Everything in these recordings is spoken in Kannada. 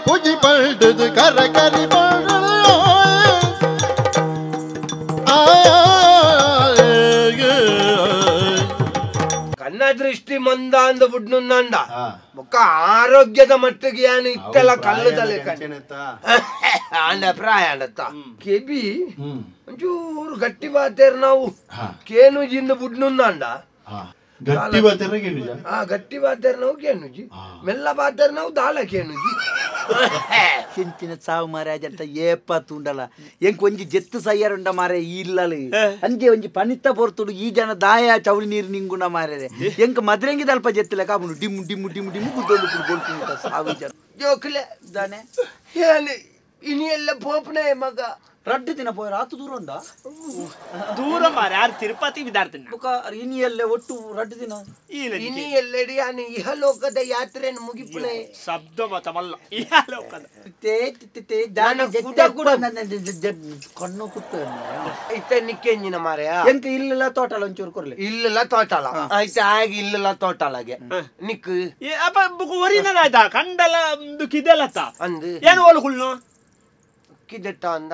புஜி பல்டுது கரகரி ಕನ್ನ ದೃಷ್ಟಿ ಮಂದ ಅಂದ ಬುಡ್ನುಂದ ಮುಖ ಆರೋಗ್ಯದ ಮಟ್ಟಿಗೆ ಏನು ಇತ್ತೆಲ್ಲ ಕಲ್ಲದಲ್ಲೇ ಅಂಡ ಪ್ರಾಯ ಅಂಡತ್ತ ಕೆಬಿ ಒಂಚೂರು ಗಟ್ಟಿ ಬಾತೇರ್ ನಾವು ಕೇನುಜಿಂದ ಬುಡ್ನುಂದ ಗಟ್ಟಿ ಬಾತೇರ್ ಕೇನುಜಿ ಗಟ್ಟಿ ಬಾತೇರ್ ನಾವು ಕೇನುಜಿ ಮೆಲ್ಲ ಬಾತೇರ್ ನಾವು ದಾಳ ಕೇನುಜಿ ಚಿಂಚಿನ ಸಾವು ಮಾರಾಜ ಅಂತ ಏಪತ್ತು ಉಂಡಲ್ಲ ಎಂಕ್ ಒಂಜಿ ಜೆತ್ತು ಸಯ್ಯಾರುಂಡ ಮಾರೆ ಇಲ್ಲಲು ಅಂಜೆ ಒಂಜಿ ಪನಿತ ಪೊರ್ತುಡು ಈ ಜನ ದಾಯ ಚೌಳಿ ನೀರು ನಿಂಗುಂಡ ಮಾರೇರೆ ಎಂಕ್ ಮದ್ರಂಗಿ ದಲ್ಪ ಜೆತ್ತಲೆ ಕಾಪುಂಡು ಡಿಮ್ಮು ಡಿಮ್ಮು ಡಿಮ್ಮು ಡಿಮ್ಮು ಗುದ್ದೊಂದು ಬೋಲ್ಕೊಂಡು ಸಾವು ಜನ ಜೋಕ್ಲೆ ದಾನೆ ಹೇಳಿ ಇನಿ ಎಲ್ಲ ಪೋಪನೆ ಮಗ ರಡ್ಡು ದಿನ ಪೋಯ ರಾತು ದೂರ ಉಂಡ ದೂರ ಮಾರ ಯಾರು ತಿರುಪತಿ ವಿದಾರ್ತಿನ ಇನಿಯಲ್ಲೇ ಒಟ್ಟು ರಡ್ಡು ದಿನ ಇನಿ ಎಲ್ಲೆಡಿ ಅನಿ ಇಹಲೋಕದ ಯಾತ್ರೆಯನ್ನು ಮುಗಿಪುಳೆ ಶಬ್ದ ಮತವಲ್ಲ ಇಹಲೋಕದ ಕಣ್ಣು ಕುಟ್ಟು ಐತೆ ನಿಕ್ಕೆಂಜಿನ ಮಾರೆಯ ಎಂಕ ಇಲ್ಲೆಲ್ಲ ತೋಟಲ ಒಂಚೂರು ಕೊರ್ಲಿ ಇಲ್ಲೆಲ್ಲ ತೋಟಲ ಐತೆ ಆಗಿ ಇಲ್ಲೆಲ್ಲ ತೋಟಲಾಗೆ ನಿಕ್ ಅಪ್ಪ ಒರಿನದಾಯ್ತಾ ಕಂಡಲ ಕಿದೆಲ್ಲತ್ತ ಅಂದು ಏನು ಓಲ್ಗುಳ್ನು ಕಿದೆಟ್ಟ ಅಂದ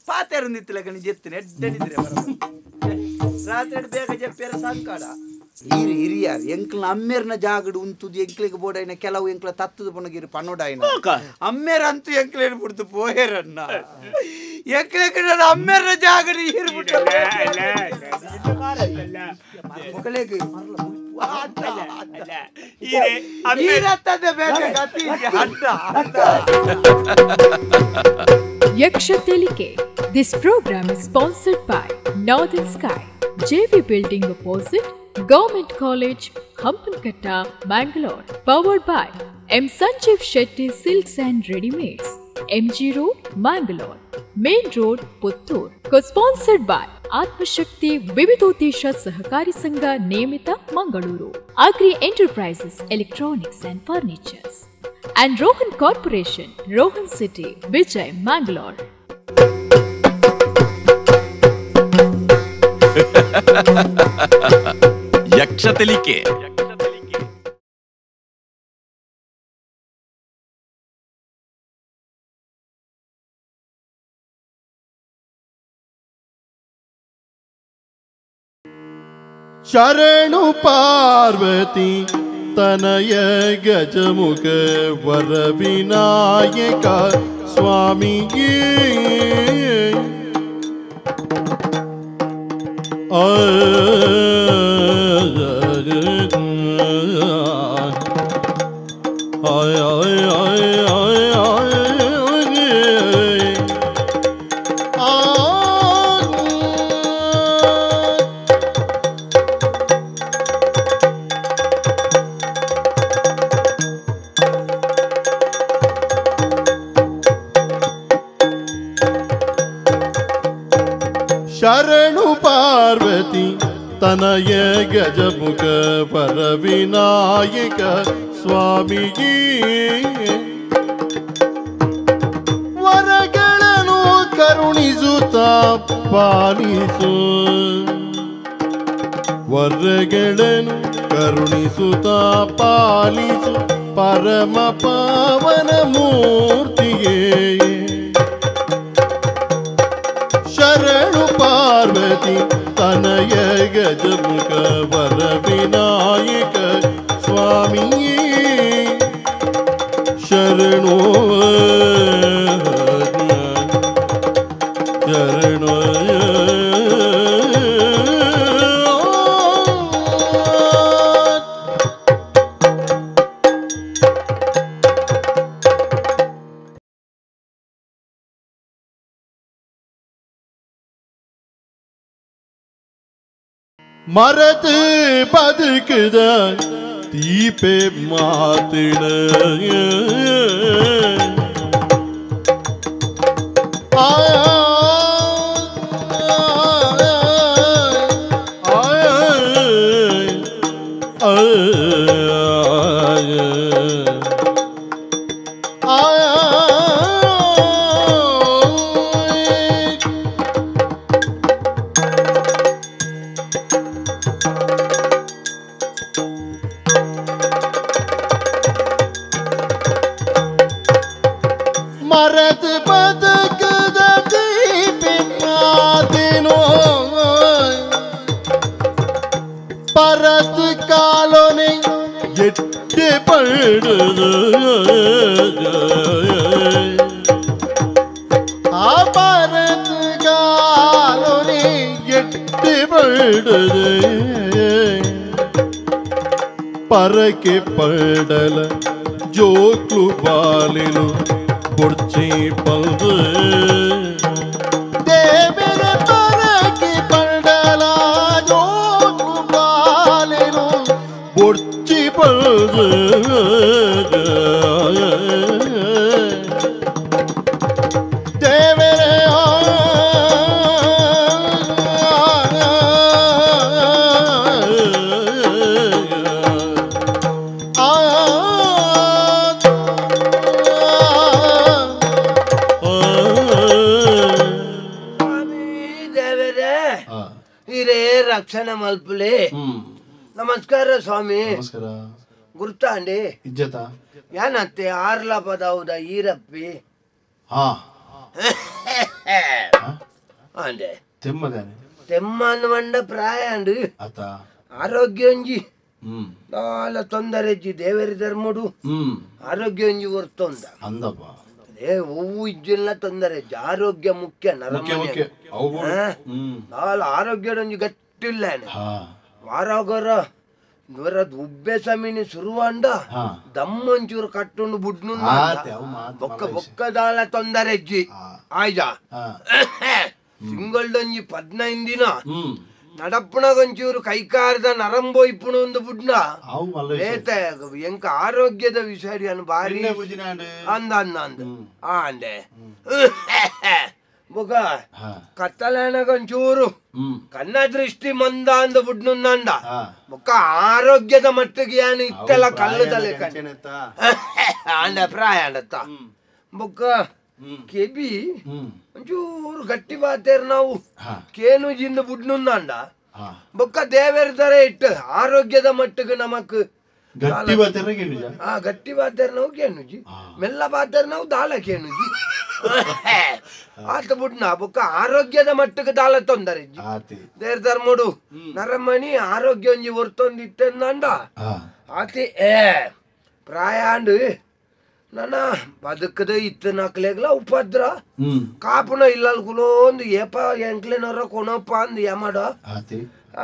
ಪಾತೇರುಂದಿತ್ತಿಲ್ಲ ಕಣಿ ಜೆತ್ತಿನ ಎಡ್ಡನಿದ್ರೆ ರಾತ್ರಿ ಬೇಗ ಜಪ್ಪೇರ ಸಂಕಡ ಹಿರಿ ಹಿರಿಯಾರು ಎಂಕ್ಲ ಅಮ್ಮೇರ್ನ ಜಾಗಡು ಉಂತುದು ಎಂಕ್ಲಿಗೆ ಬೋಡಾಯಿನ ಕೆಲವು ಎಂಕ್ಲ ತತ್ತದ ಪೊಣಗಿರಿ ಪನ್ನೋಡಾಯಿನ ಅಮ್ಮೇರ ಅಂತೂ ಎಂಕ್ಲೇನು ಬಿಡ್ತು ಪೋಯರನ್ನ ಎಂಕ್ಲೆ ಅಮ್ಮೇರ್ನ ಜಾಗಡು ಹಿರ್ಬಿಟ್ಟು ಮಕ್ಕಳಿಗೆ Yakshatilike. This program is sponsored by Northern Sky, JV Building opposite Government College, Hampankatta, Bangalore. Powered by M. Sanjeev Shetty Silks and Readymades, MG Road, Bangalore. Main Road, Puttur. Co-sponsored by Atmashakti Vividotesha Sahakari Sangha Niyamita, Mangaluru. Agri Enterprises, Electronics and Furnitures. And Rohan Corporation, Rohan City, Vijay, Mangalore. ಯಕ್ಷತೆಲಿಕೆ ಶರಣು ಪಾರ್ವತಿ ತನಯ ಗಜಮುಖ ವರ ವಿನಾಯಕ ಸ್ವಾಮಿಯೇ ಶರಣು ಪಾರ್ವತಿ ತನಯ ಗಜಮುಖ ವರ ವಿನಾಯಕ ಸ್ವಾಮಿಯೇ ವರಗಳನ್ನು ಕರುಣಿಸುತ್ತ ಪಾಲಿಸು ವರಗಳನ್ನು ಕರುಣಿಸುತ್ತ ಪಾಲಿಸು ಪರಮ ಪಾವನ ಮೂರ್ತಿಯೇ ಶರಣು ಪಾರ್ವತಿ ತನಯ ಗಜಮುಖ ವರ ವಿನಾಯಕ ಸ್ವಾಮಿಯೇ ಶರಣು ಶರಣು மரத்து பதுக்குத தீபே மாத்திட ಪರತ್ ಬದುಕದ ದೀಪಿ ಮಾತಿನೋ பரத்து காலோனை எட்டு பழுது பரத்து காலோனை எட்டு பழுது பறಕೆ ಪಡಲ ಜೋಕ್ಲು ಬಾಲಿಲು ಬೊಡ್ಚಿ ಪಲ್ದು ದೇವರ ಪರಕೆ ಪಡಲ பொர்ச்சி பழுது தேவரே ಹಿರೇ ರಕ್ಷಣ ಮಲ್ಪಲೆ ನಮಸ್ಕಾರ ಸ್ವಾಮಿ. ನಮಸ್ಕಾರ. ಗುರ್ತಾ ಅಂಡಿ ಇಜ್ಜತ ಯಾನತ್ತೆ ಆರ್ಲ ಪದೌದ ಈರಪ್ಪಿ ಅಂಡೆ ತೆಮ್ಮದಾನೆ ತೆಮ್ಮನ್ ಮಂಡ ಪ್ರಾಯ ಅಂಡು ಆತ ಆರೋಗ್ಯ ಒಂಜಿ ದಾಲ ತೊಂದರೆ ಇಜ್ಜಿ ದೇವರಿ ಧರ್ಮಡು ಆರೋಗ್ಯ ಒಂಜಿ ಹೊರ್ತೊಂದ ಅಂದಪ್ಪ ಹೂವು ಇಜ್ಜಿಲ್ಲ ತೊಂದರೆ ಇಜ್ಜಿ ಆರೋಗ್ಯ ಮುಖ್ಯ ನರಮನೆ ದಾಲ ಆರೋಗ್ಯದೊಂಜಿ ಗಟ್ಟಿಲ್ಲ ವಾರಾಗೊರ ಇವರದ್ ಉಬ್ಬೆ ಸಮೀನಿ ಶುರುವಂಡ ದಮ್ಮಂಚೂರು ಕಟ್ಟುಂಡು ಬುಡ್ನು ಬೊಕ್ಕ ಬೊಕ್ಕದಾಲ ತೊಂದರೆ ಇಜ್ಜಿ ಆಯ್ಜ ತಿಂಗಳೊಂಜಿ 15 ದಿನ ನಡಪ್ಪಣಗೊಂಚೂರು ಕೈಕಾರದ ನರಂಬೋಯ್ಪುಣ ಒಂದು ಬುಡ್ನ ರೇತ ಎಂಕ ಆರೋಗ್ಯದ ವಿಷಯ ಬಾರಿ ಅಂದ ಅಂದ ಅಂದ ಅಂದೆ ಬೊಕ ಕತ್ತಲನಗೊಂಚೂರು ಕನ್ನ ದೃಷ್ಟಿ ಮಂದ ಅಂದ ಬುಡ್ನುಂದ ಬೊಕ್ಕ ಆರೋಗ್ಯದ ಮಟ್ಟಿಗೆ ಏನು ಇತ್ತೆಲ್ಲ ಕಲ್ಲದಲೆ ಅಂಡ ಪ್ರಾಯ ಅಂಡತ್ತ ಬೊಕ್ಕ ಕೆಬಿ ಒಂಚೂರು ಗಟ್ಟಿ ಬಾತೇರ್ ನಾವು ಕೇನು ಜಿಂದ ಬುಡ್ನುಂದ ಬೊಕ್ಕ ದೇವರ ತರ ಇಟ್ಟು ಆರೋಗ್ಯದ ಮಟ್ಟಿಗೆ ನಮಕ್ ಗಟ್ಟಿ ಬಾತೇರ್ ನಾವು ಕೇನುಜಿ ಮೆಲ್ಲ ಬಾತೇರ್ ನಾವು ದಾಳ ಕೇನುಜಿ ಆತ ಬುಡ್ನ ಬೊಕ್ಕ ಆರೋಗ್ಯದ ಮಟ್ಟಿಗೆ ದಾಳ ತೊಂದರೆ ದೇರ್ ಧರ್ಮಡು ನರಮಣಿ ಆರೋಗ್ಯ ಒಂಜಿ ಹೊರ್ತೊಂದಿತ್ತಂದ ಆತಿ ಪ್ರಾಯಾಂಡು ನನ್ನ ಬದುಕದ ಇತ್ತು ನಕ್ಲೆಗ್ಲ ಉಪದ್ರ ಕಾಪುನ ಇಲ್ಲಲ್ಗುಲೋ ಒಂದು ಏಪ ಎಂಕ್ಲೆನರ ಕೊನಪ್ಪ ಅಂದ್ ಯಮಡ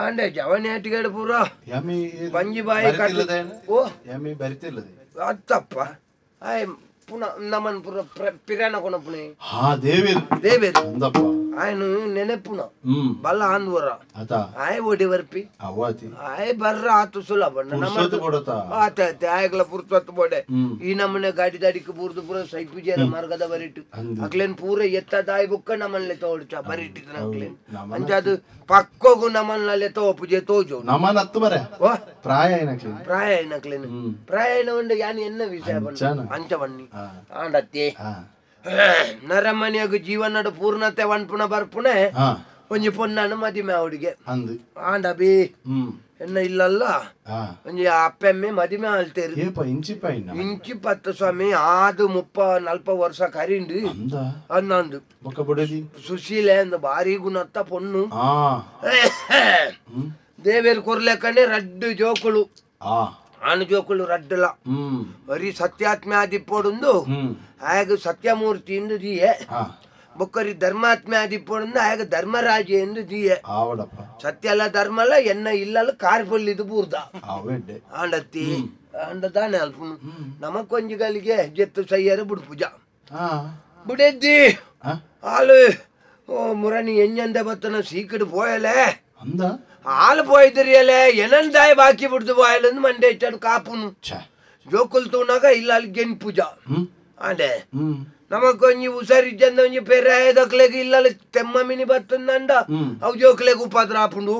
ಅಂಡೆ ಜವನೇಟಿಗೇಡು ಪೂರ ಬಂಜಿ ಬಾಯಿ ಕಟ್ಟ ಓ ಅತ್ತಪ್ಪ ಆಯ್ ಪುನಃ ನಮನ್ ಪುರ ಪಿರಾಣ ಕೊನಪುಣೆ ದೇವೇರು ఆయన ನೆನೆಪುಣ ಬಲ್ಲ ಆಂದ್ವರ ಆಯ್ ಓಡಿ ವರ್ಪಿ ಆಯ್ ಬರ್ರ ಆತು ಸುಲಭ ಆತ ಆಯ್ಗಲ ಪುರ್ತತ್ತು ಬೋಡೆ ಈ ನಮ್ಮನೆ ಗಾಡಿ ದಾಡಿಗೆ ಬೂರ್ದು ಪೂರ ಸೈಪುಜೇರ ಮಾರ್ಗದ ಬರಿಟ್ಟು ಅಕ್ಲೇನ್ ಪೂರ ಎತ್ತದಾಯ್ ಬುಕ್ಕ ನಮ್ಮನ್ಲೆ ತೋಡ್ಚ ಬರಿಟ್ಟಿದ ಅಕ್ಲೇನ್ ಅಂಜಾದು ಪಕ್ಕೋಗು ನಮ್ಮನ್ನಲ್ಲಿ ತೋಪುಜೆ ತೋಜು ಪ್ರಾಯ ಏನಕ್ಲೇನು ಪ್ರಾಯ ಏನವಂಡ ಯಾನ್ ಎನ್ನ ವಿಷಯ ಅಂಚ ಬನ್ನಿ ಆಂಡತ್ತೆ ನರಮನೆಯಾಗ ಜೀವನದ ಪೂರ್ಣತೆ ವನ್ಪುಣ ಬರ್ಪುಣೆ ಒಂಜಿ ಪೊನ್ನನ್ನು ಮದಿಮೆ ಅವಡಿಗೆ ಆಂಡ ಬಿ ಎನ್ನ ಇಲ್ಲಲ್ಲ ಒಂಜಿ ಅಪ್ಪೆಮ್ಮೆ ಮದಿಮೆ ಆಲ್ತೇರು ಇಂಚಿ 10 ಸ್ವಾಮಿ ಆದು 30-40 ವರ್ಷ ಕರಿಂಡು ಅನ್ನೊಂದು ಸುಶೀಲೆ ಅಂದ ಬಾರಿ ಗುಣತ್ತ ಪೊಣ್ಣು ದೇವೇರು ಕೊರ್ಲೆಕನೆ ರಡ್ಡು ಜೋಕುಳು ಆನು ಜೋಕುಳು ರಡ್ಡಲ ಬರೀ ಸತ್ಯಾತ್ಮೆ ಆದಿಪ್ಪೋಡುಂದು ಆಗ ಸತ್ಯಮೂರ್ತಿ ಎಂದು ದಿಯೆ ಬೊಕ್ಕರಿ ಧರ್ಮಾತ್ಮೆ ಆದಿಪ್ಪೋಡುಂದು ಆಗ ಧರ್ಮರಾಜ ಎಂದು ದಿಯೆ ಸತ್ಯಲ್ಲ ಧರ್ಮಲ್ಲ ಎನ್ನ ಇಲ್ಲಲ್ಲ ಕಾರ್ಪೊಲ್ಲಿದು ಬೂರ್ದ ಆಂಡತ್ತಿ ಆಂಡದಾನೆ ಅಲ್ಪುನು ನಮಕೊಂಜಿಗಳಿಗೆ ಜೆತ್ತು ಸಯ್ಯರ ಬುಡ್ ಪೂಜ ಬುಡೆದ್ದಿ ಹಾಲು ಮುರಣಿ ಎಂಜಂದ ಬತ್ತನ ಸೀಕಡು ಪೋಯಲೆ ಹಾಲು పోయిద్దరియలే ఎనందాయి బాకీ పుడుతు పోయాలని మండే ఇచ్చాడు కాపును జోకులతోనాక ఇల్లాలి గెన్ పూజ అంటే నమకొంజి ఉసరిజ్జంది పెరాయదక్లేకి ఇల్లాలి తెమ్మమిని బతుందండ అవు జోకులేకు ఉపద్రాపుండు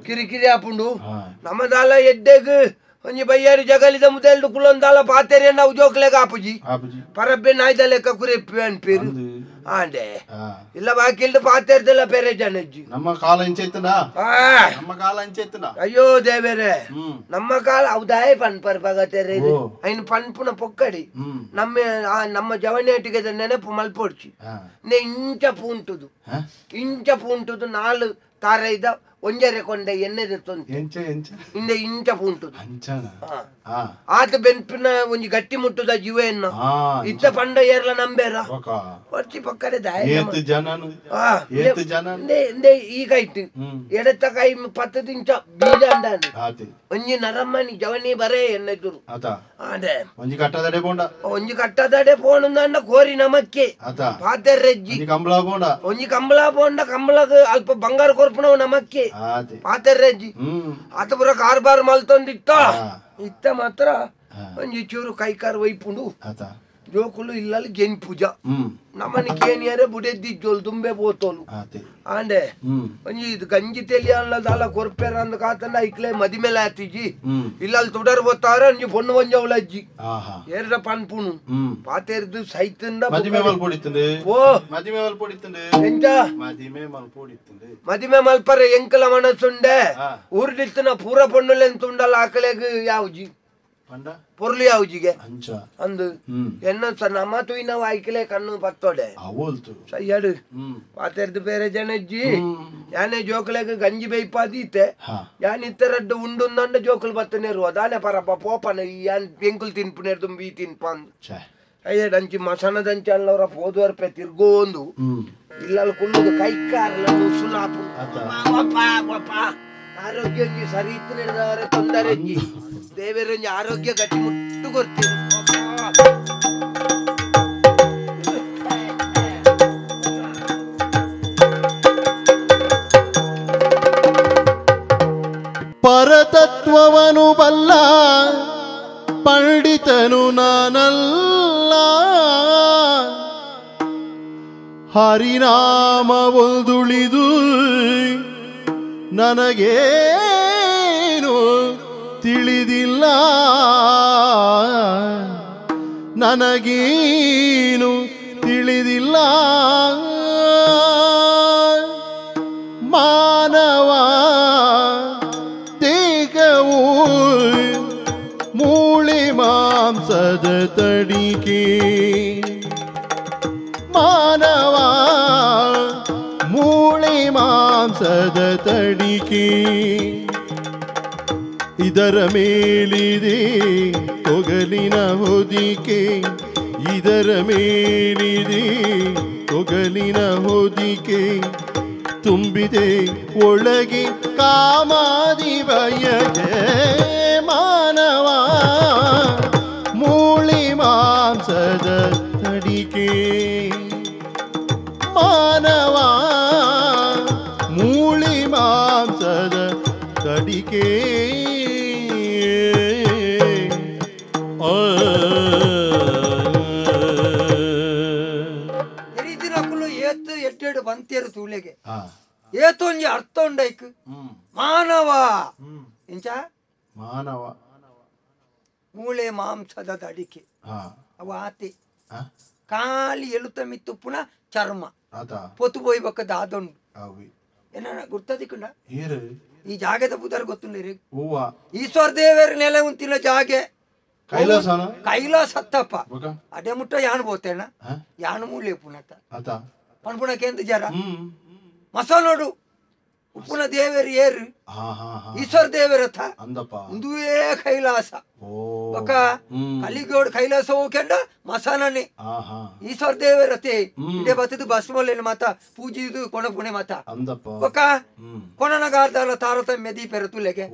కిరికిరి ఆపుండు నమ్మదాల ఎడ్డేకు ಒಂಜಿ ಬಯ್ಯಾರಿ ಜಗಲಿದ ಮುದೆಲ್ಡು ಕುಲೊಂದಾಲ ಪಾತೆರೆ ನಾವು ಜೋಕ್ಲೆಗ ಆಪುಜಿ ಪರಬ್ಬೆ ನಾಯ್ದ ಲೆಕ್ಕ ಕುರೆಪ್ಪಿ ಅನ್ಪೇರು ಆಂಡೆ ಇಲ್ಲ ಬಾಕಿಲ್ದು ಪಾತಿರ್ದಲ್ಲ ಬೇರೆ ಜನಜ್ಜಿ ನಮ್ಮ ಕಾಲ ಇಂಚೆತ್ತನ ಆ ನಮ್ಮ ಕಾಲ ಇಂಚೆತ್ತನ ಅಯ್ಯೋ ದೇವೇರೆ ನಮ್ಮ ಕಾಲ ಅವದಾಯ ಪನ್ಪರ್ ಬಗತೆರೆ ಐನ್ ಪನ್ಪುನ ಪೊಕ್ಕಡಿ ನಮ್ಮ ಜವನೇಟಿಗೆ ನೆನಪು ಮಲ್ಪೊಡ್ಚಿ ಇಂಚ ಪೂಂಟುದು ನಾಲು ತಾರೈದ ಒಂಜರೆ ಕೊಂಡೆ ಎಣ್ಣೆದ ತೊಂದು ಇಂದ ಇಂಚ ಪೂಂಟುದು ಆತ ಬೆನ್ಪಿನ ಒಂಜಿ ಗಟ್ಟಿ ಮುಟ್ಟುದ ಜೀವ ಎನ್ನ ಇತ್ತ ಪಂಡ ಏರ್ಲ ನಂಬೇರ ಹೊರ್ಚಿ ಪಕ್ಕಡೆ ಈಗ ಇಟ್ಟು ಎಡತ ಕೈ 10 ಇಂಚ ಬೀಜ ಅಂದಾನೆ ಒಂಜಿ ನರಮ್ಮನಿ ಜವನಿ ಬರೇ ಎನ್ನೈತುರು ಅದೇ ಒಂಜಿ ಕಟ್ಟದಡೆ ಪೋಣಂದ ಕೋರಿ ನಮಕ್ಕೆ ಪಾತೆರ್ರೆಜ್ಜಿ ಒಂಜಿ ಕಂಬಳ ಬೋಂಡ ಕಂಬಳಗ ಅಲ್ಪ ಬಂಗಾರ ಕೊರ್ಪುನವು ನಮಕ್ಕೆ ಪಾತೆರ್ರೆಜ್ಜಿ ಆತ ಪುರ ಕಾರ್ಬಾರ್ ಮಲ್ತೊಂದಿತ್ತ ಇತ್ತ ಮಾತ್ರ ಒಂಜಿ ಚೂರು ಕೈಕಾರ್ ವೈಪುಂಡು ಜೋಕುಲು ಇಲ್ಲಲ್ಲಿ ಗೆನ್ ಪೂಜಾ ನಮ್ಮನಿ ಕೇನಿಯರೆ ಬುಡೆದ್ದಿ ಜೋಲ್ ದುಂಬೆ ಬೋತೋಲು ಆಂಡೆ ಒಂಜಿ ಇದು ಗಂಜಿ ತೆಲಿ ಅಲ್ಲದಲ್ಲ ಕೊರ್ಪೆರ ಅಂದ ಕಾತಂಡ ಐಕ್ಲೆ ಮದಿಮೆಲ ಆತಿಜಿ ಇಲ್ಲಲ್ಲಿ ತುಡರ್ ಬೋತಾರ ಒಂಜಿ ಪೊಣ್ಣು ಒಂಜ ಅವಳಜ್ಜಿ ಏರ್ದ ಪನ್ಪುಣು ಪಾತೆರ್ದು ಸೈತಂದ ಓ ಎಂಚ ಮದಿಮೆ ಮಲ್ಪರೆ ಎಂಕಲ ಮನಸ್ಸುಂಡೆ ಊರ್ದಿತ್ತನ ಪೂರ ಪೊಣ್ಣುಲೆಂತುಂಡಲ್ಲ ಆಕಲೆಗ್ ಯಾವ್ಜಿ ಪೊರ್ಲಿ ಯಾವ್ಜಿಗೆ ಅಂದು ಎನ್ನ ನಮ್ಮ ತುಯಿ ನಾವು ಆಯ್ಕಲೆ ಕಣ್ಣು ಪತ್ತೋಡೆ ಸಯ್ಯಡು ಪಾತೆರ್ದು ಬೇರೆ ಜನಜ್ಜಿ ಯಾನೆ ಜೋಕಲೆಗ್ ಗಂಜಿ ಬೈಪಾದೀತೆ ಯಾನ್ ಇತ್ತರಡ್ಡು ಉಂಡುಂದಂಡ ಜೋಕುಲು ಬತ್ತನೇರು ಅದಾನೆ ಪರಪ್ಪ ಪೋಪನ ಯಾನ್ ಎಂಕುಲ್ ತಿನ್ಪುನೇರ್ ತುಂಬಿ ತಿನ್ಪಂದು ಅಯ್ಯಡಂಚಿ ಮಸಣದಂಚಿ ಅಲ್ಲವರ ಹೋದ್ವರ್ಪೆ ತಿರ್ಗೋಂದು ಇಲ್ಲಲ್ಲಿ ಕುಳ್ಳುದು ಕೈಕಾರಲ್ಲ ಸುಲಾಪು ಆರೋಗ್ಯ ಸರಿ ಇತ್ತು ನಡೆದವರೆ ತೊಂದರೆ ದೇವರಂಜಿ ಆರೋಗ್ಯ ಗಟ್ಟಿ ಮುಟ್ಟು ಕೊಡ್ತೀವಿ ಪರತತ್ವವನು ಬಲ್ಲ ಪಂಡಿತನು ನಾನಲ್ಲ ಹರಿನಾಮವೊಂದುಳಿದು ನನಗೇನು ತಿಳಿದಿಲ್ಲ ನನಗೇನು ತಿಳಿದಿಲ್ಲ ಮಾನವ ದೇಹವು ಮೂಳೆ ಮಾಂಸದ ತಡಿಕೆ ಮಾನವ ಮೂಳೆ ಮಾಂಸದ ತಡಿಕೆ ಇದರ ಮೇಲಿದೆ ತೊಗಲಿನ ಹೊದಿಕೆ ಇದರ ಮೇಲಿದೆ ತೊಗಲಿನ ಹೊದಿಕೆ ತುಂಬಿದೆ ಒಳಗೆ ಕಾಮಾದಿ ಬಯಕೆ ಮಾನವ ಮೂಳೆ ಮಾಂಸದ ತಡಿಕೆ ಮಾನವ ಮೂಳೆ ಮಾಂಸದ ತಡಿಕೆ ಏತು ಎಡ್ಡೆಡು ಬಂತೇರು ತೂಳೆಗೆ ಏತು ಒಂಜಿ ಅರ್ಥ ಉಂಡೈಕ್ ಮಾನವ ಇಂಚ ಮಾನವ ಮೂಳೆ ಮಾಂಸದ ತಡಿಕೆ ಅವು ಆತಿ ಕಾಲಿ ಎಳುತ್ತ ಮಿತ್ತು ಪುನಃ ಚರ್ಮ ಪೊತ್ತು ಪೋಯ್ಬೇಕದ ಆದೊಂಡು ಏನ ಗುರ್ತದಿಕ್ಕುಂಡ ಈ ಜಾಗದ ಬುಧರ್ ಗೊತ್ತುಂಡಿರಿ ಈಶ್ವರ ದೇವರ ನೆಲೆ ಉಂತಿನ ಜಾಗೆ ಕೈಲಾಸತ್ತಪ್ಪ ಅದೇ ಮುಟ್ಟ ಯಾನು ಬೋತೇಣ ಯಾನು ಮೂಲೆ ಪುನತ ಪಣಪುಣ ಕೇಂದ್ರ ಜರ ಮಸ ನೋಡು ಉಪ್ಪುನ ದೇವರಿ ಏರು ಈಶ್ವರ ದೇವರಥ ಒಂದುವೇ ಕೈಲಾಸ ಒಕ್ಕ ಕಲಿಗೋಡ್ ಕೈಲಾಸ ಹೋಗ್ಕೊಂಡ ಮಸಾನನೆ ಈಶ್ವರ ದೇವರತೆ ಇದೇ ಬತ್ತದು ಭಸ್ಮಲೇನು ಮಾತ ಪೂಜಿದು ಕೊಣ ಪುಣೆ ಮಾತ ಒಕ್ಕ ಕೊಣನಗಾರ್ದಲ್ಲ ತಾರತಮ್ಯ ದೀಪೆರ ತುಲೆಗೆ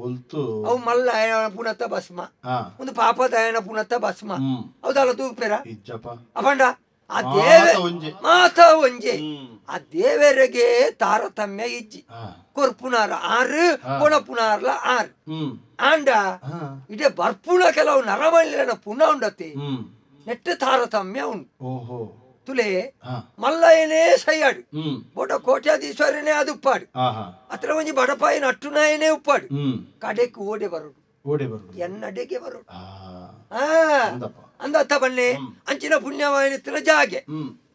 ಅವು ಮಲ್ಲ ಪುನತ್ತ ಭಸ್ಮ ಒಂದು ಪಾಪ ದಯನ ಪುನತ್ತ ಭಸ್ಮ ಹೌದಲ್ಲ ತೂಪೆರ ಅಪಂಡ ಆ ದೇವ ಮಾತ ಒಂಜೆ ಆ ದೇವರಿಗೆ ತಾರತಮ್ಯ ಇಜ್ಜಿ ಕೊರ್ಪುನಾರ 6 ಕೊಣಪುನಾರ್ಲ 6 ಆಂಡ ಇದೇ ಬರ್ಪುಣ ಕೆಲವು ನರಮಲ್ಲಿನ ಪುನಃ ಉಂಡತಿ ನೆಟ್ಟ ತಾರತಮ್ಯ ಉಂಟು ತುಲೆ ಮಲ್ಲ ಏನೇ ಸೈಯಾಡು ಬೊಡ ಕೋಟ್ಯಾಧೀಶ್ವರನೇ ಅದು ಉಪ್ಪಾಡು ಅತ್ರ ಒಂಜಿ ಬಡಪಾಯಿನ ಅಟ್ಟುನಾಯನೇ ಉಪ್ಪಾಡು ಕಡೆಕ್ ಓಡೆ ಬರೋಡು ಎನ್ನಡೆಗೆ ಬರೋಡು ಅಂದತ್ತ ಬನ್ನೆ ಅಂಚಿನ ಪುಣ್ಯವಾಯಿನ ಜಾಗೆ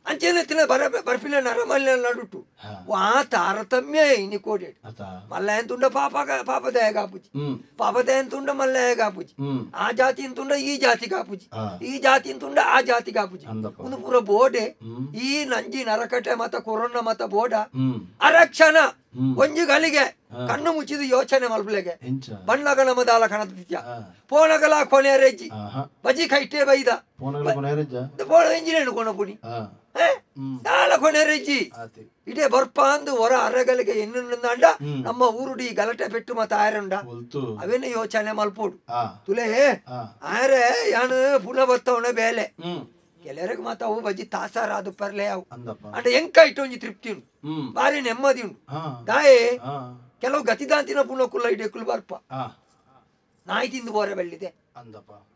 అంచేనెత్తిన బర్ఫిన నరమల్లి నడుటు వా తారతమ్య ఇని కోడేడు మళ్ళా ఎంతుండ పాపదయ కాపుచి పాపదయ ఎంతుండ మళ్ళీ కాపుచి ఆ జాతి ఎంతుండ ఈ జాతి కాపుచి ఈ జాతి ఎంతుండ ఆ జాతి కాపుచి ಒಂದು ಪೂರ ಬೋಡೆ ಈ ನಂಜಿ ನರಕಟೆ ಮತ ಕೊರೋನ ಮತ ಬೋಡ ಅರಕ್ಷಣ ಒಂಜಿ ಗಳಿಗೆ ಕಣ್ಣು ಮುಚ್ಚಿದ ಯೋಚನೆ ಮಲ್ಪಲೆಗೆ ಬಣ್ಣಗ ನಮದಾಲ ಕಣದ ಪೋನಗಲ ಕೊನೆ ರೆಜ್ಜಿ ಬಜಿ ಕೈಟೆ ಬೈದ ಎಂಜಿನೇನು ಕೊನ ಪುಡಿ ದಾಲ ಕೊನೆ ರೆಜ್ಜಿ ಇಡೇ ಬರ್ಪಾಂದು ಹೊರ ಅರಗಲಿಗೆ ಎನ್ನುಂಡ ನಮ್ಮ ಊರುಡಿ ಗಲಾಟೆ ಪೆಟ್ಟು ಮತ ಆಯರಂಡ ಅವೇನು ಯೋಚನೆ ಮಲ್ಪೋಡು ತುಲೆ ಆರೆ ಯಾನು ಪುನಃ ಬತ್ತವನ ಬೇಲೆ ಕೆಲವರಿಗೆ ಮಾತ್ರ ಅವು ಬಜ್ಜಿ ತಾಸಾರ ಅದು ಪರ್ಲೆ ಅವು ಅಂದ್ರೆ ಎಂಕ ಇಟ್ಟು ಒಂಜಿ ತೃಪ್ತಿ ಉಂಟು ಬಾರಿ ನೆಮ್ಮದಿ ಉಂಟು ದಾಯೆ ಕೆಲವು ಗತಿದಾಂತಿನ ಪುನಃ ಕುಲ್ಲ ಇಡೇಕುಲು ಬರ್ಪ ನಾಯಿ ತಿಂದು ಬೋರೆ ಬೆಳ್ಳಿದೆ